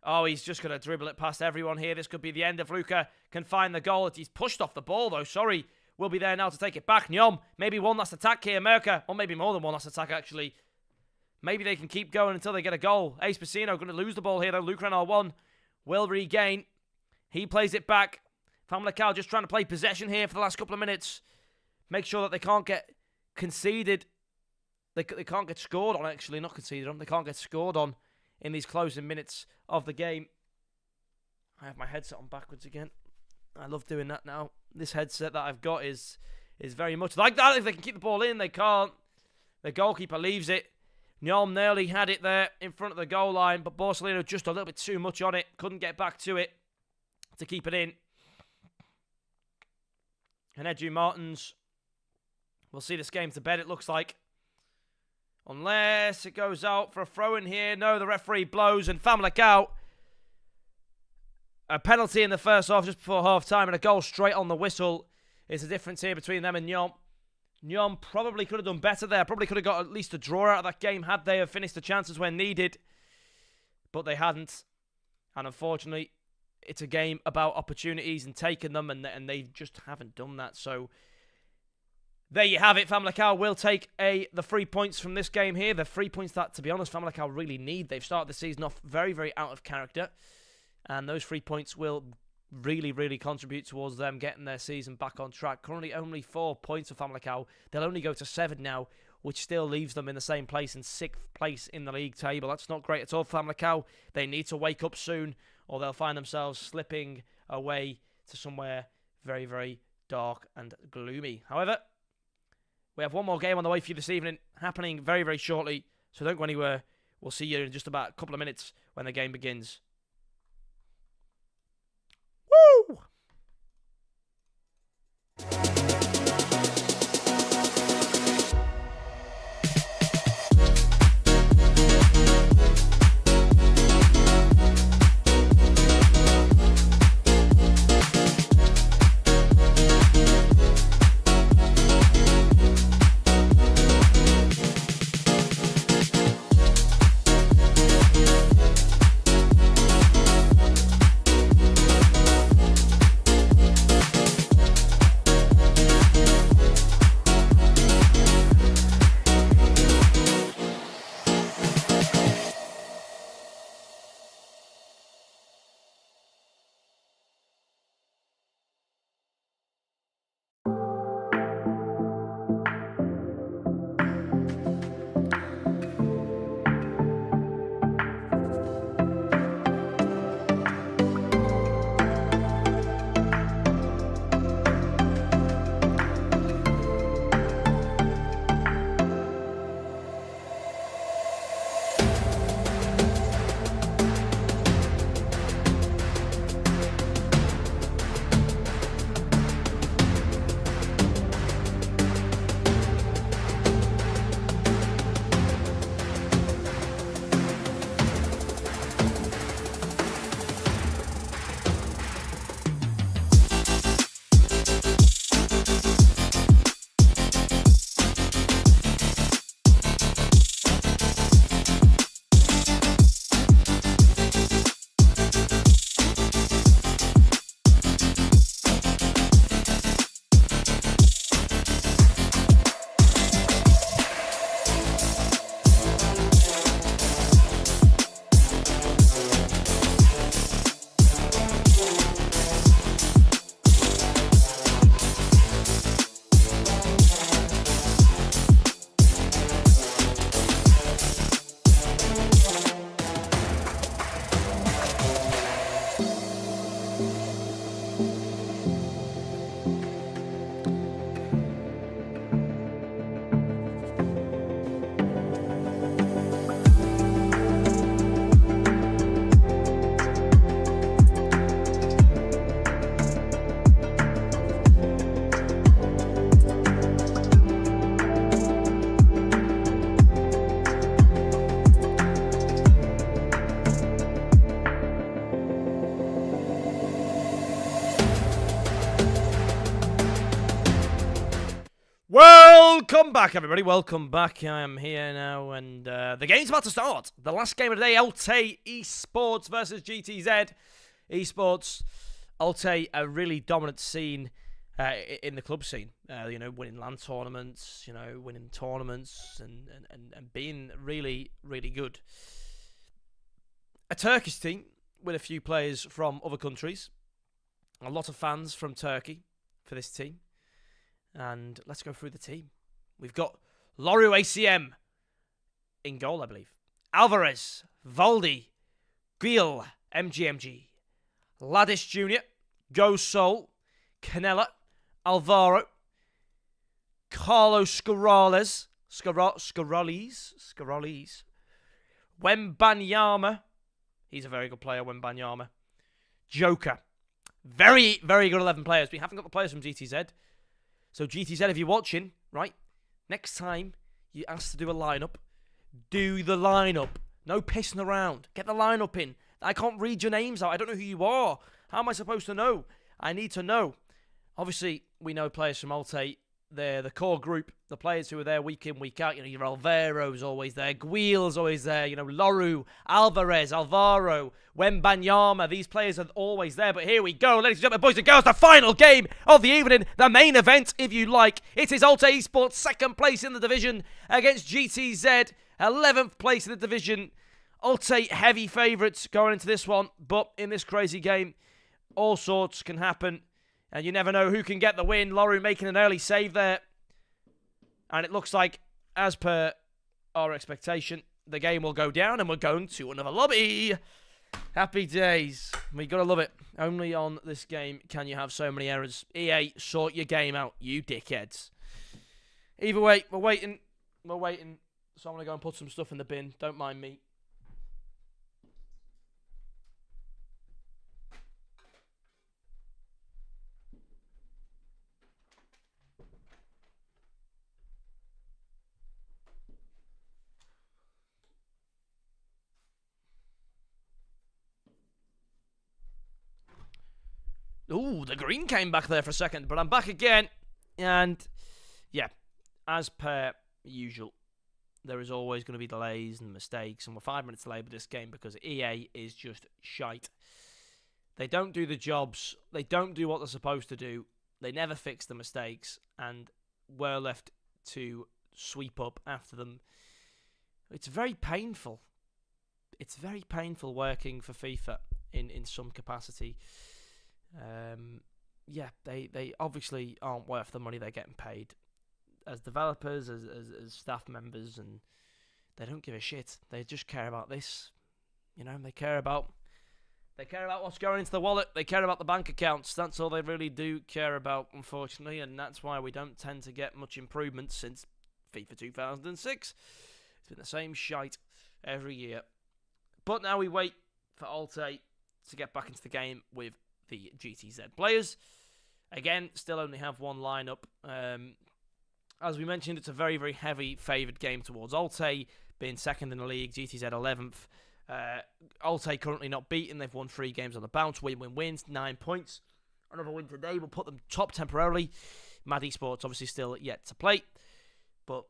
Oh, he's just going to dribble it past everyone here. This could be the end if Luca can find the goal. He's pushed off the ball though. Sorry. Will be there now to take it back. Nyom. Maybe one last attack here. Merca. Or maybe more than one last attack actually. Maybe they can keep going until they get a goal. Ace Pacino going to lose the ball here though. Luke Renard 1 will regain. He plays it back. Famalicão just trying to play possession here for the last couple of minutes. Make sure that they can't get conceded. They can't get scored on, actually. Not conceded on. They can't get scored on in these closing minutes of the game. I have my headset on backwards again. I love doing that now. This headset that I've got is very much like that. If they can keep the ball in, they can't. The goalkeeper leaves it. Nyom nearly had it there in front of the goal line, but Borsalino just a little bit too much on it. Couldn't get back to it to keep it in. And Edu Martins will see this game to bed, it looks like. Unless it goes out for a throw-in here. No, the referee blows, and Famalicão. A penalty in the first half just before half-time, and a goal straight on the whistle is the difference here between them and Nyom. Nyom probably could have done better there. Probably could have got at least a draw out of that game had they have finished the chances when needed. But they hadn't. And unfortunately, it's a game about opportunities and taking them, and they just haven't done that. So there you have it. Famalicão will take the 3 points from this game here. The 3 points that, to be honest, Famalicão really need. They've started the season off very, very out of character. And those 3 points will really, really contribute towards them getting their season back on track. Currently only 4 points for Famalicão. They'll only go to 7 now, which still leaves them in the same place, in 6th place in the league table. That's not great at all for Famalicão. They need to wake up soon, or they'll find themselves slipping away to somewhere very, very dark and gloomy. However, we have one more game on the way for you this evening, happening very, very shortly, so don't go anywhere. We'll see you in just about a couple of minutes when the game begins. Woo! Welcome back, everybody. Welcome back. I am here now, and the game's about to start. The last game of the day, Alte Esports versus GTZ Esports. Alte, a really dominant scene in the club scene. Winning LAN tournaments, winning tournaments, and being really, really good. A Turkish team with a few players from other countries. A lot of fans from Turkey for this team. And let's go through the team. We've got Loru ACM in goal, I believe. Alvarez, Valdi, Guil, MGMG, Ladis Jr., Go Sol, Canella, Alvaro, Carlos Scarales, Wembanyama. He's a very good player, Wembanyama. Joker. Very, very good 11 players. We haven't got the players from GTZ. So GTZ, if you're watching, right, next time you ask to do a lineup, do the lineup. No pissing around. Get the lineup in. I can't read your names out. I don't know who you are. How am I supposed to know? I need to know. Obviously, we know players from Alte. They're the core group, the players who are there week in, week out. Your Alvaro's always there. Guil's always there. Loru, Alvarez, Alvaro, Wembanyama. These players are always there. But here we go, ladies and gentlemen, boys and girls. The final game of the evening. The main event, if you like. It is Alte Esports, second place in the division against GTZ, 11th place in the division. Alte heavy favourites going into this one. But in this crazy game, all sorts can happen. And you never know who can get the win. Loru making an early save there. And it looks like, as per our expectation, the game will go down and we're going to another lobby. Happy days. We got to love it. Only on this game can you have so many errors. EA, sort your game out, you dickheads. Either way, we're waiting. We're waiting. So I'm going to go and put some stuff in the bin. Don't mind me. Ooh, the green came back there for a second, but I'm back again. And, yeah, as per usual, there is always going to be delays and mistakes. And we're 5 minutes delayed with this game because EA is just shite. They don't do the jobs. They don't do what they're supposed to do. They never fix the mistakes. And we're left to sweep up after them. It's very painful. It's very painful working for FIFA in some capacity. They obviously aren't worth the money they're getting paid as developers, as staff members, and they don't give a shit. They just care about this. They care about what's going into the wallet. They care about the bank accounts. That's all they really do care about, unfortunately, and that's why we don't tend to get much improvement since FIFA 2006. It's been the same shite every year. But now we wait for Alte to get back into the game with the GTZ players. Again, still only have one lineup. As we mentioned, it's a very, very heavy favoured game towards Alte, being second in the league, GTZ 11th. Alte currently not beaten. They've won 3 games on the bounce. Wins, 9 points. Another win today will put them top temporarily. Mad Esports obviously still yet to play. But,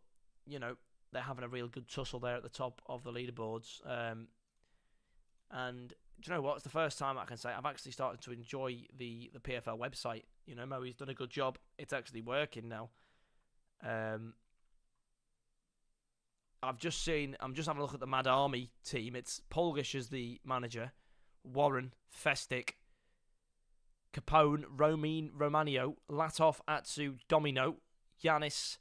they're having a real good tussle there at the top of the leaderboards. And do you know what? It's the first time I can say I've actually started to enjoy the PFL website. Moe's done a good job. It's actually working now. I'm just having a look at the Mad Army team. It's Polgish as the manager, Warren, Festic, Capone, Romanio, Latov, Atsu, Domino, Yanis,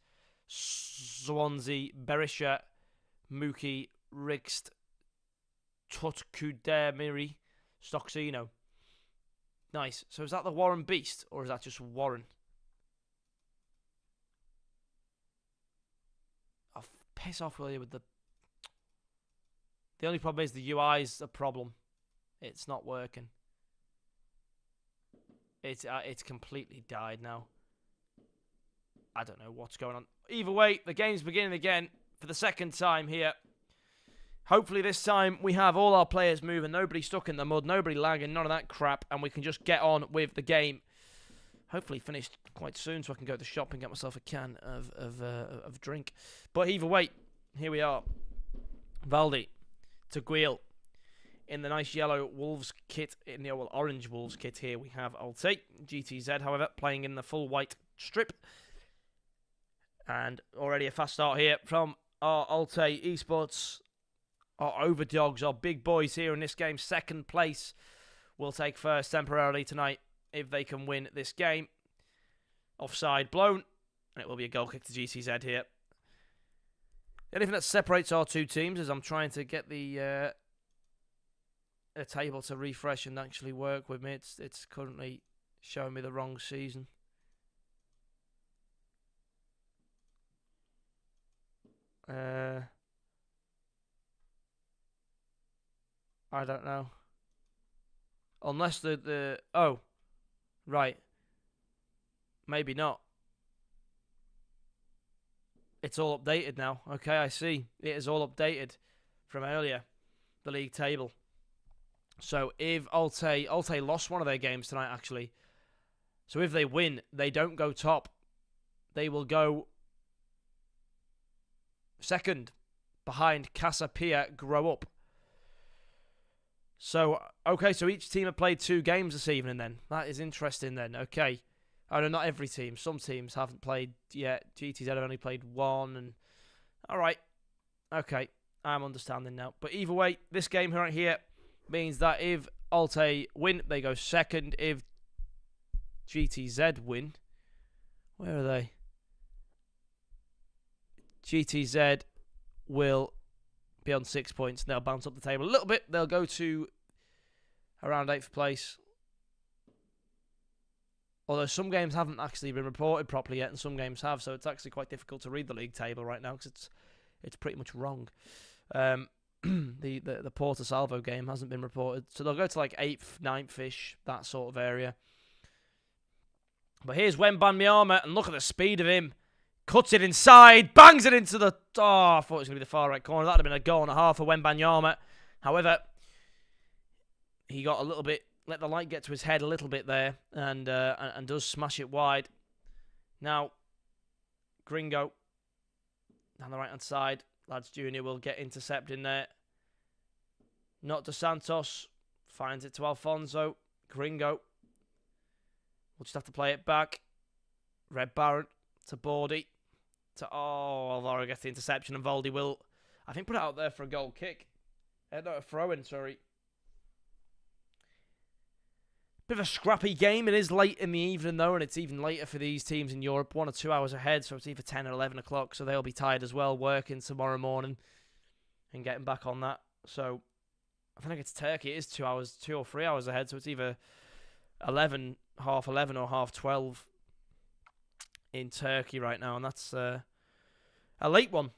Swansea, Berisha, Mookie, Rikst, Tutkudemiri, Stoxino. Nice. So is that the Warren Beast, or is that just Warren? Oh, piss off, will you, with the... The only problem is the UI's a problem. It's not working. It's completely died now. I don't know what's going on. Either way, the game's beginning again for the second time here. Hopefully this time we have all our players moving, nobody stuck in the mud, nobody lagging, none of that crap, and we can just get on with the game. hopefully finished quite soon so I can go to the shop and get myself a can of drink. But either way, here we are. Valdi to Guil in the nice yellow Wolves kit, in the orange Wolves kit here. We have Alte. GTZ, however, playing in the full white strip. And already a fast start here from our Alte Esports. Our overdogs, our big boys here in this game. Second place will take first temporarily tonight if they can win this game. Offside blown. And it will be a goal kick to GTZ here. The only thing that separates our two teams is I'm trying to get the table to refresh and actually work with me. It's currently showing me the wrong season. I don't know. Unless the oh, right. Maybe not. It's all updated now. Okay, I see. It is all updated from earlier, the league table. So if Alte lost one of their games tonight, actually. So if they win, they don't go top. They will go second behind Casa Pia Grow Up. So, okay, so each team have played 2 games this evening then. That is interesting then. Okay. Oh, no, not every team. Some teams haven't played yet. GTZ have only played 1. And all right. Okay. I'm understanding now. But either way, this game right here means that if Alte win, they go second. If GTZ win, where are they? GTZ will be on 6 points. And they'll bounce up the table a little bit. They'll go to around 8th place. Although some games haven't actually been reported properly yet, and some games have, so it's actually quite difficult to read the league table right now because it's pretty much wrong. The Porto Salvo game hasn't been reported, so they'll go to like 8th, 9th-ish, that sort of area. But here's Wembanyama, and look at the speed of him. Cuts it inside, bangs it into the... Oh, I thought it was going to be the far right corner. That would have been a goal and a half for Wembanyama. However, he got a little bit... Let the light get to his head a little bit there, and does smash it wide. Now, Gringo down the right-hand side. Lads Jr. will get intercepting there. Not Dos Santos. Finds it to Alfonso. Gringo will just have to play it back. Red Baron to Bordy. Alvaro gets the interception, and Valdi will, I think, put it out there for a goal kick. No, a throw-in, sorry. Bit of a scrappy game. It is late in the evening, though, and it's even later for these teams in Europe. 1 or 2 hours ahead, so it's either 10 or 11 o'clock, so they'll be tired as well, working tomorrow morning and getting back on that. So, I think it's Turkey. It is 2 or 3 hours ahead, so it's either 11, half 11 or half 12 in Turkey right now, and that's a late one.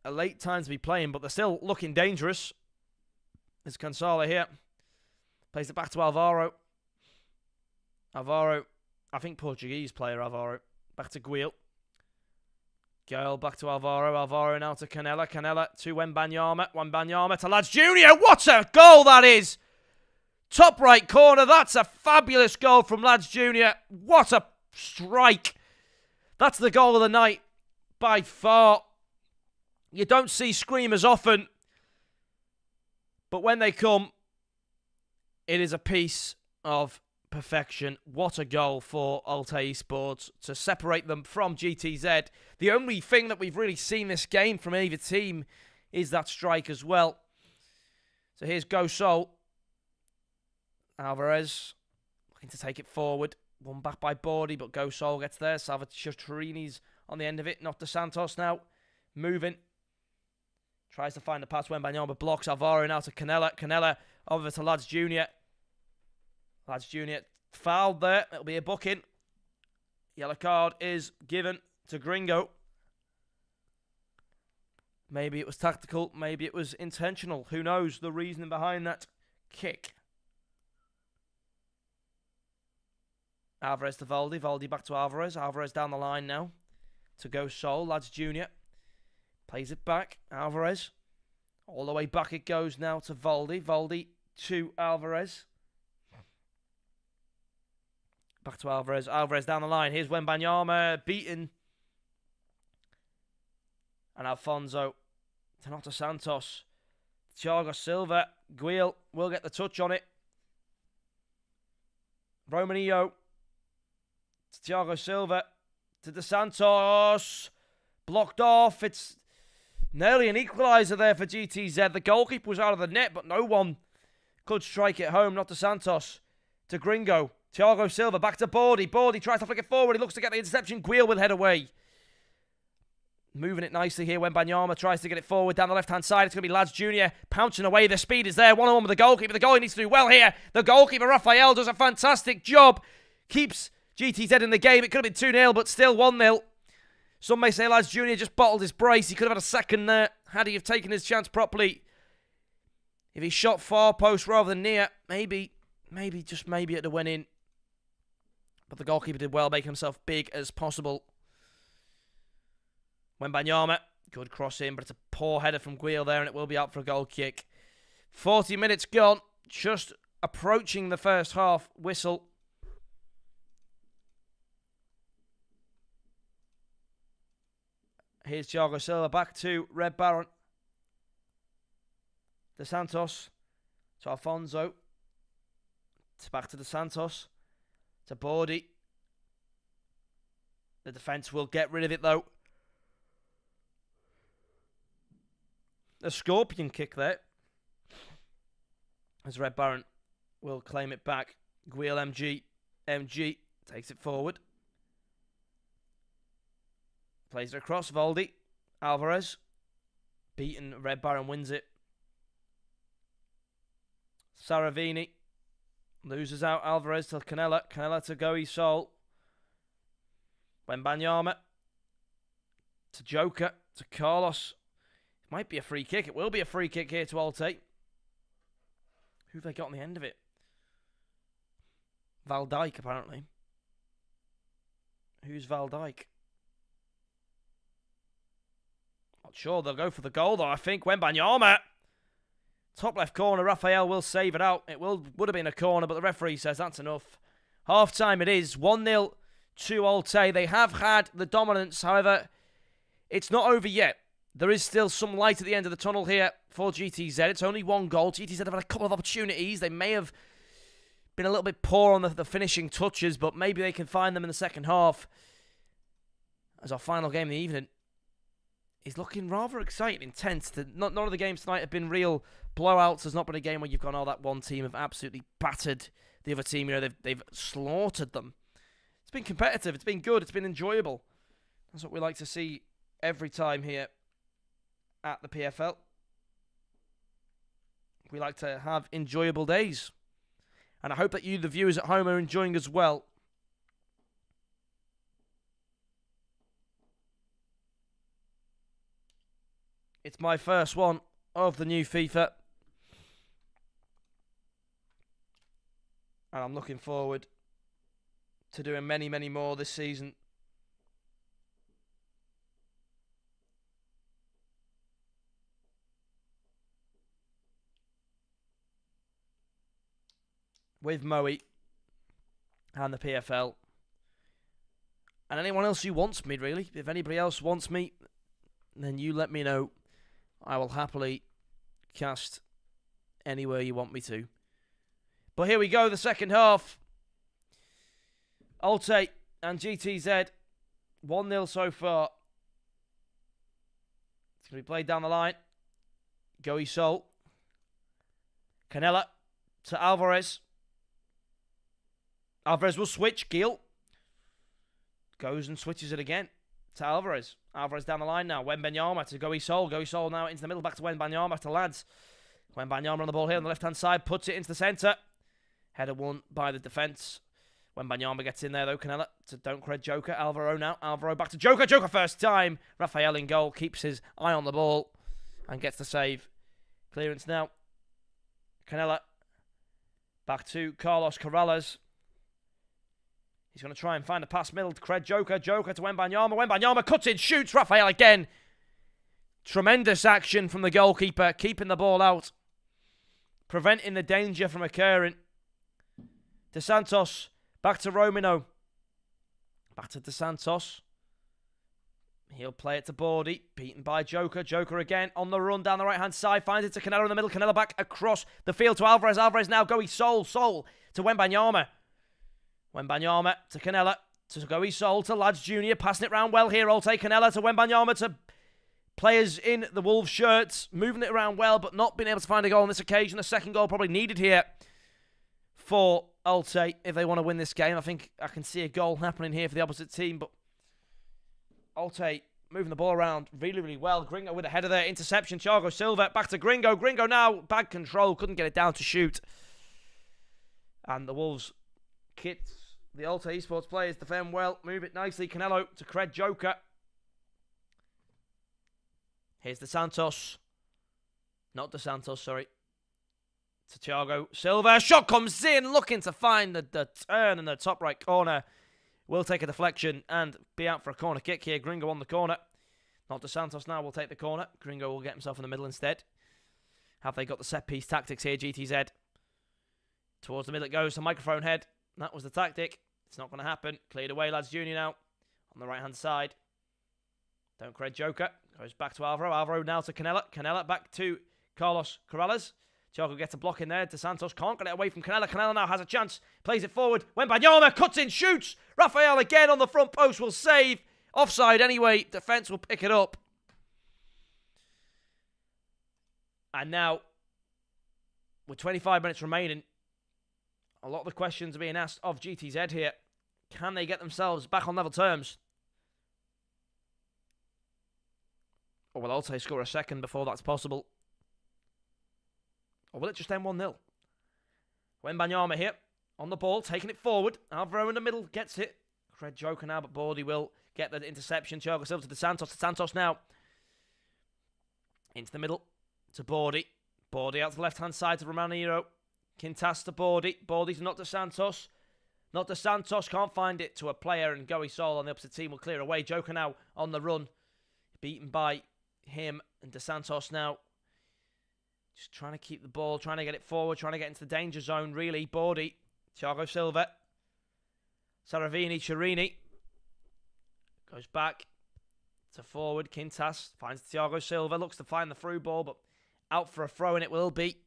A late time to be playing, but they're still looking dangerous. There's Gonzalo here. Plays it back to Alvaro. Alvaro, I think Portuguese player, Alvaro. Back to Guil. Guil back to Alvaro. Alvaro now to Canella. Canella to Wembanyama. Wembanyama to Lads Jr. What a goal that is! Top right corner. That's a fabulous goal from Lads Jr. What a strike. That's the goal of the night by far. You don't see screamers often, but when they come, it is a piece of perfection. What a goal for Alte Esports to separate them from GTZ. The only thing that we've really seen this game from either team is that strike as well. So here's Go Sol. Alvarez looking to take it forward. One back by Bordy, but Go Sol gets there. Salvatorini's on the end of it. Not Dos Santos now. Moving. Tries to find the pass. Wembanyama blocks. Alvaro now to Canella. Canella over to Lads Jr. Lads Jr. fouled there. It'll be a booking. Yellow card is given to Gringo. Maybe it was tactical. Maybe it was intentional. Who knows the reasoning behind that kick. Alvarez to Valdi. Valdi back to Alvarez. Alvarez down the line now to Go Sol. Lads Jr. plays it back. Alvarez. All the way back it goes now to Valdi. Valdi to Alvarez. Back to Alvarez. Alvarez down the line. Here's Wembanyama beaten. And Alfonso. Donato Santos. Thiago Silva. Guile will get the touch on it. Romanillo. Thiago Silva. To De Santos. Blocked off. It's nearly an equaliser there for GTZ. The goalkeeper was out of the net, but no one could strike it home. Not De Santos. To Gringo. Thiago Silva back to Bordy. Bordy tries to flick it forward. He looks to get the interception. Guile will head away. Moving it nicely here when Wembanyama tries to get it forward down the left-hand side. It's going to be Lads Jr. pouncing away. The speed is there. 1-on-1 with the goalkeeper. The goalie needs to do well here. The goalkeeper, Raphael, does a fantastic job. Keeps GTZ in the game. It could have been 2-0, but still 1-0. Some may say Lads Jr. just bottled his brace. He could have had a second there had he have taken his chance properly. If he shot far post rather than near, maybe, just maybe it would have went in. But the goalkeeper did well, making himself big as possible. Wembanyama, good cross in, but it's a poor header from Guile there, and it will be out for a goal kick. 40 minutes gone, just approaching the first half whistle. Here's Thiago Silva back to Red Baron. De Santos to Alfonso. It's back to De Santos. To Bordy. The defence will get rid of it though. A scorpion kick there. As Red Baron will claim it back. Guile MG. MG takes it forward. Plays it across. Valdi. Alvarez. Beaten. Red Baron wins it. Saravini. Loses out. Alvarez to Canella. Canella to Goey Sol. Wembanyama. To Joker. To Carlos. Might be a free kick. It will be a free kick here to Alte. Who have they got on the end of it? Van Dijk, apparently. Who's Van Dijk? Not sure. They'll go for the goal, though, I think. Wembanyama. Top left corner. Raphael will save it out. It would have been a corner, but the referee says that's enough. Half-time it is. 1-0 to Alte. They have had the dominance. However, it's not over yet. There is still some light at the end of the tunnel here for GTZ. It's only one goal. GTZ have had a couple of opportunities. They may have been a little bit poor on the finishing touches, but maybe they can find them in the second half. As our final game of the evening is looking rather exciting, intense. None of the games tonight have been real blowouts. There's not been a game where you've gone, oh, that one team have absolutely battered the other team. You know, they've slaughtered them. It's been competitive. It's been good. It's been enjoyable. That's what we like to see every time here at the PFL. We like to have enjoyable days. And I hope that you, the viewers at home, are enjoying as well. It's my first one of the new FIFA. And I'm looking forward to doing many, many more this season. With Moe and the PFL. And anyone else who wants me, really. If anybody else wants me, then you let me know. I will happily cast anywhere you want me to. But here we go, the second half. Alte and GTZ. 1-0 so far. It's going to be played down the line. Goey Sol. Canella to Alvarez. Alvarez will switch. Guile goes and switches it again to Alvarez. Alvarez down the line now. Wembanyama to Goey Sol. Goey Sol now into the middle. Back to Wembanyama to Lads. Wembanyama on the ball here on the left-hand side. Puts it into the centre. Header won by the defence. Wembanyama gets in there though. Canella to Don't Cred Joker. Alvaro now. Alvaro back to Joker. Joker first time. Raphael in goal. Keeps his eye on the ball. And gets the save. Clearance now. Canella. Back to Carlos Corrales. He's going to try and find a pass middle to Cred Joker. Joker to Wembanyama. Wembanyama cuts in, shoots. Raphael again. Tremendous action from the goalkeeper. Keeping the ball out. Preventing the danger from occurring. De Santos Back to Romino. Back to Dos Santos. He'll play it to Bordy. Beaten by Joker. Joker again on the run down the right-hand side. Finds it to Canelo in the middle. Canelo back across the field to Alvarez. Alvarez now going Sol. Sol to Wembanyama. Wembanyama to Canelo. To Goey Sol to Lads Jr. Passing it round well here. Olte Canelo to Wembanyama to players in the Wolves shirts. Moving it around well, but not being able to find a goal on this occasion. The second goal probably needed here for Olte if they want to win this game. I think I can see a goal happening here for the opposite team, but Olte moving the ball around really, really well. Gringo with a header there. Interception. Thiago Silva back to Gringo. Gringo now. Bad control. Couldn't get it down to shoot. And the Wolves kits the Olte Esports players defend well. Move it nicely. Canelo to Cred Joker. Here's Dos Santos. Not Dos Santos, sorry. To Thiago Silva. Shot comes in. Looking to find the turn in the top right corner. Will take a deflection and be out for a corner kick here. Gringo on the corner. Not Dos Santos now will take the corner. Gringo will get himself in the middle instead. Have they got the set piece tactics here, GTZ? Towards the middle it goes to microphone head. That was the tactic. It's not going to happen. Cleared away, Lads Jr. now. On the right-hand side. Don't Cred Joker. Goes back to Alvaro. Alvaro now to Canela. Canela back to Carlos Corrales. Thiago gets a block in there. Dos Santos can't get it away from Canela. Canela now has a chance. Plays it forward. Wembanyama cuts in, shoots. Rafael again on the front post will save. Offside anyway. Defence will pick it up. And now, with 25 minutes remaining, a lot of the questions are being asked of GTZ here. Can they get themselves back on level terms? Or will Olte score a second before that's possible? Or will it just end 1-0? Wembanyama here on the ball, taking it forward. Alvaro in the middle gets it. Cred Joker now, but Bordy will get the interception. Thiago Silva to Dos Santos. Dos Santos now into the middle to Bordy. Bordy out to the left-hand side to Romaniro. Quintas to Bordy. Bordy's not Dos Santos. Not Dos Santos. Can't find it to a player, and Goey Sol on the opposite team will clear away. Joker now on the run. Beaten by him and Dos Santos now. Just trying to keep the ball, trying to get it forward, trying to get into the danger zone, really. Bordy. Thiago Silva. Saravini, Chirini. Goes back to forward. Quintas finds Thiago Silva. Looks to find the through ball, but out for a throw, and it will be.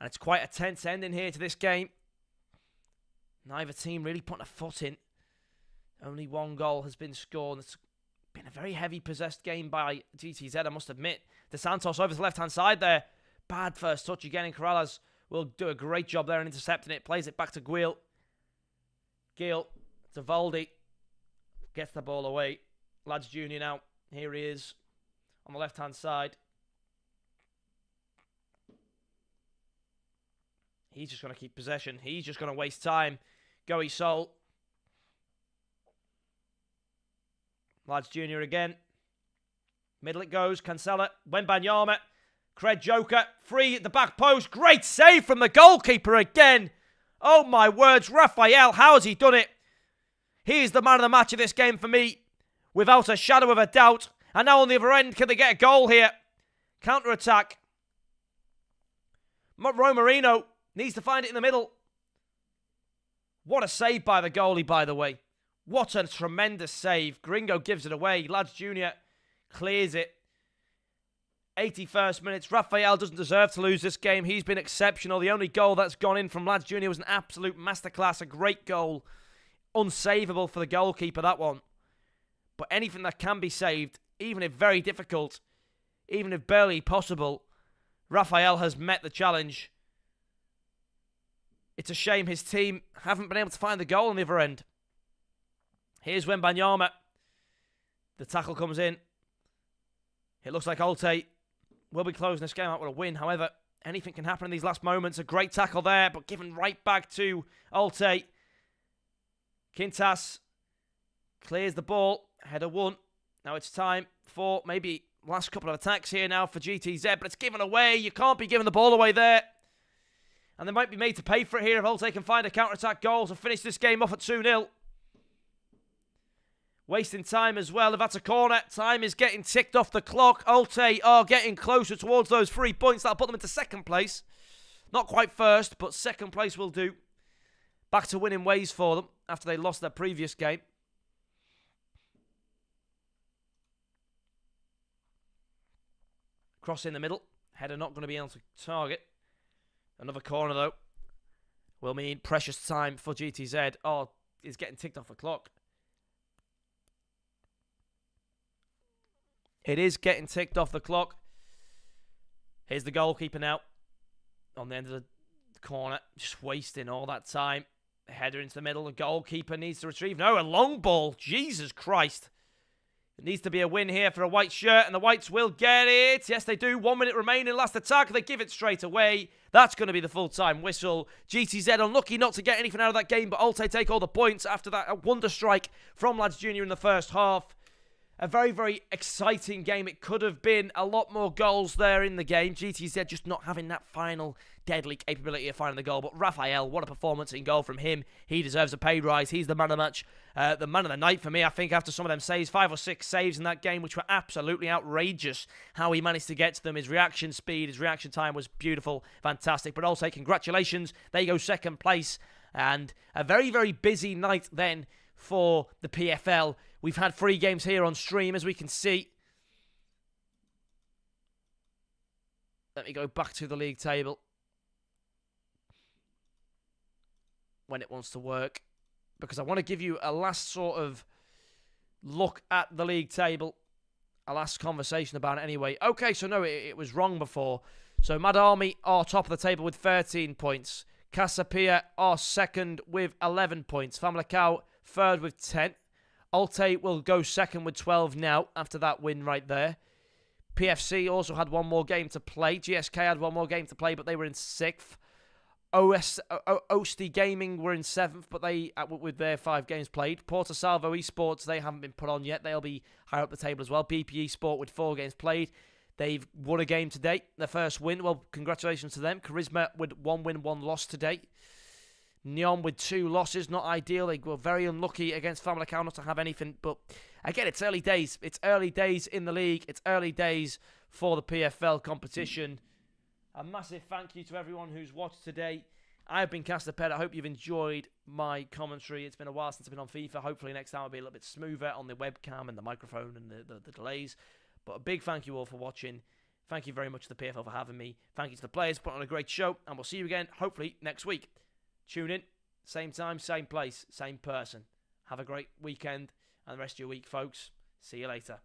And it's quite a tense ending here to this game. Neither team really putting a foot in. Only one goal has been scored. It's been a very heavy possessed game by GTZ, I must admit. Dos Santos over to the left-hand side there. Bad first touch again, and Corrales will do a great job there in intercepting it. Plays it back to Guil. Gil to Valdi. Gets the ball away. Lads Jr. now. Here he is on the left-hand side. He's just going to keep possession. He's just going to waste time. Goey Sol. Lads Jr. again. Middle it goes. Cancella. Wembanyama. Cred Joker. Free at the back post. Great save from the goalkeeper again. Oh my words. Rafael, how has he done it? He is the man of the match of this game for me. Without a shadow of a doubt. And now on the other end, can they get a goal here? Counter-attack. Romarino needs to find it in the middle. What a save by the goalie, by the way. What a tremendous save. Gringo gives it away. Lads Jr. clears it. 81st minutes. Rafael doesn't deserve to lose this game. He's been exceptional. The only goal that's gone in from Lads Jr. was an absolute masterclass. A great goal. Unsavable for the goalkeeper, that one. But anything that can be saved, even if very difficult, even if barely possible, Rafael has met the challenge. It's a shame his team haven't been able to find the goal on the other end. Here's Wembanyama. The tackle comes in. It looks like Olte will be closing this game out with a win. However, anything can happen in these last moments. A great tackle there, but given right back to Olte. Quintas clears the ball. Header one. Now it's time for maybe last couple of attacks here now for GTZ, but it's given away. You can't be giving the ball away there. And they might be made to pay for it here if Olte can find a counter-attack goal to finish this game off at 2-0. Wasting time as well. If that's a corner, time is getting ticked off the clock. Olte are getting closer towards those 3 points. That'll put them into second place. Not quite first, but second place will do. back to winning ways for them after they lost their previous game. Cross in the middle. Header not going to be able to target. Another corner, though, will mean precious time for GTZ. Oh, it's getting ticked off the clock. It is getting ticked off the clock. Here's the goalkeeper now. On the end of the corner. Just wasting all that time. Header into the middle. The goalkeeper needs to retrieve. No, a long ball. Jesus Christ. It needs to be a win here for a white shirt, and the Whites will get it. Yes, they do. 1 minute remaining. Last attack. They give it straight away. That's going to be the full-time whistle. GTZ unlucky not to get anything out of that game, but Alte take all the points after that wonder strike from Lads Junior in the first half. A very, very exciting game. It could have been a lot more goals there in the game. GTZ just not having that final deadly capability of finding the goal. But Raphael, what a performance in goal from him. He deserves a pay rise. He's the man of the match. The man of the night for me, I think, after some of them saves. 5 or 6 saves in that game, which were absolutely outrageous. How he managed to get to them. His reaction speed, his reaction time was beautiful, fantastic. But also, congratulations. They go second place. And a very, very busy night then for the PFL. We've had 3 games here on stream, as we can see. Let me go back to the league table when it wants to work, because I want to give you a last sort of look at the league table, a last conversation about it anyway. Okay, so no, it was wrong before. So Mad Army are top of the table with 13 points. Casapia are second with 11 points. Famlecao third with 10. Alte will go second with 12 now after that win right there. PFC also had one more game to play. GSK had one more game to play, but they were in 6th. OST Gaming were in 7th, but they with their 5 games played. Porto Salvo Esports, they haven't been put on yet. They'll be higher up the table as well. BPE Sport with 4 games played. They've won a game to date. Their first win. Well, congratulations to them. Charisma with 1 win, 1 loss to date. Neon with 2 losses, not ideal. They were very unlucky against Famlecao not to have anything. But again, it's early days. It's early days in the league. It's early days for the PFL competition. A massive thank you to everyone who's watched today. I've been Castaped. I hope you've enjoyed my commentary. It's been a while since I've been on FIFA. Hopefully next time I'll be a little bit smoother on the webcam and the microphone and the delays. But a big thank you all for watching. Thank you very much to the PFL for having me. Thank you to the players for putting on a great show. And we'll see you again, hopefully, next week. Tune in. Same time, same place, same person. Have a great weekend and the rest of your week, folks. See you later.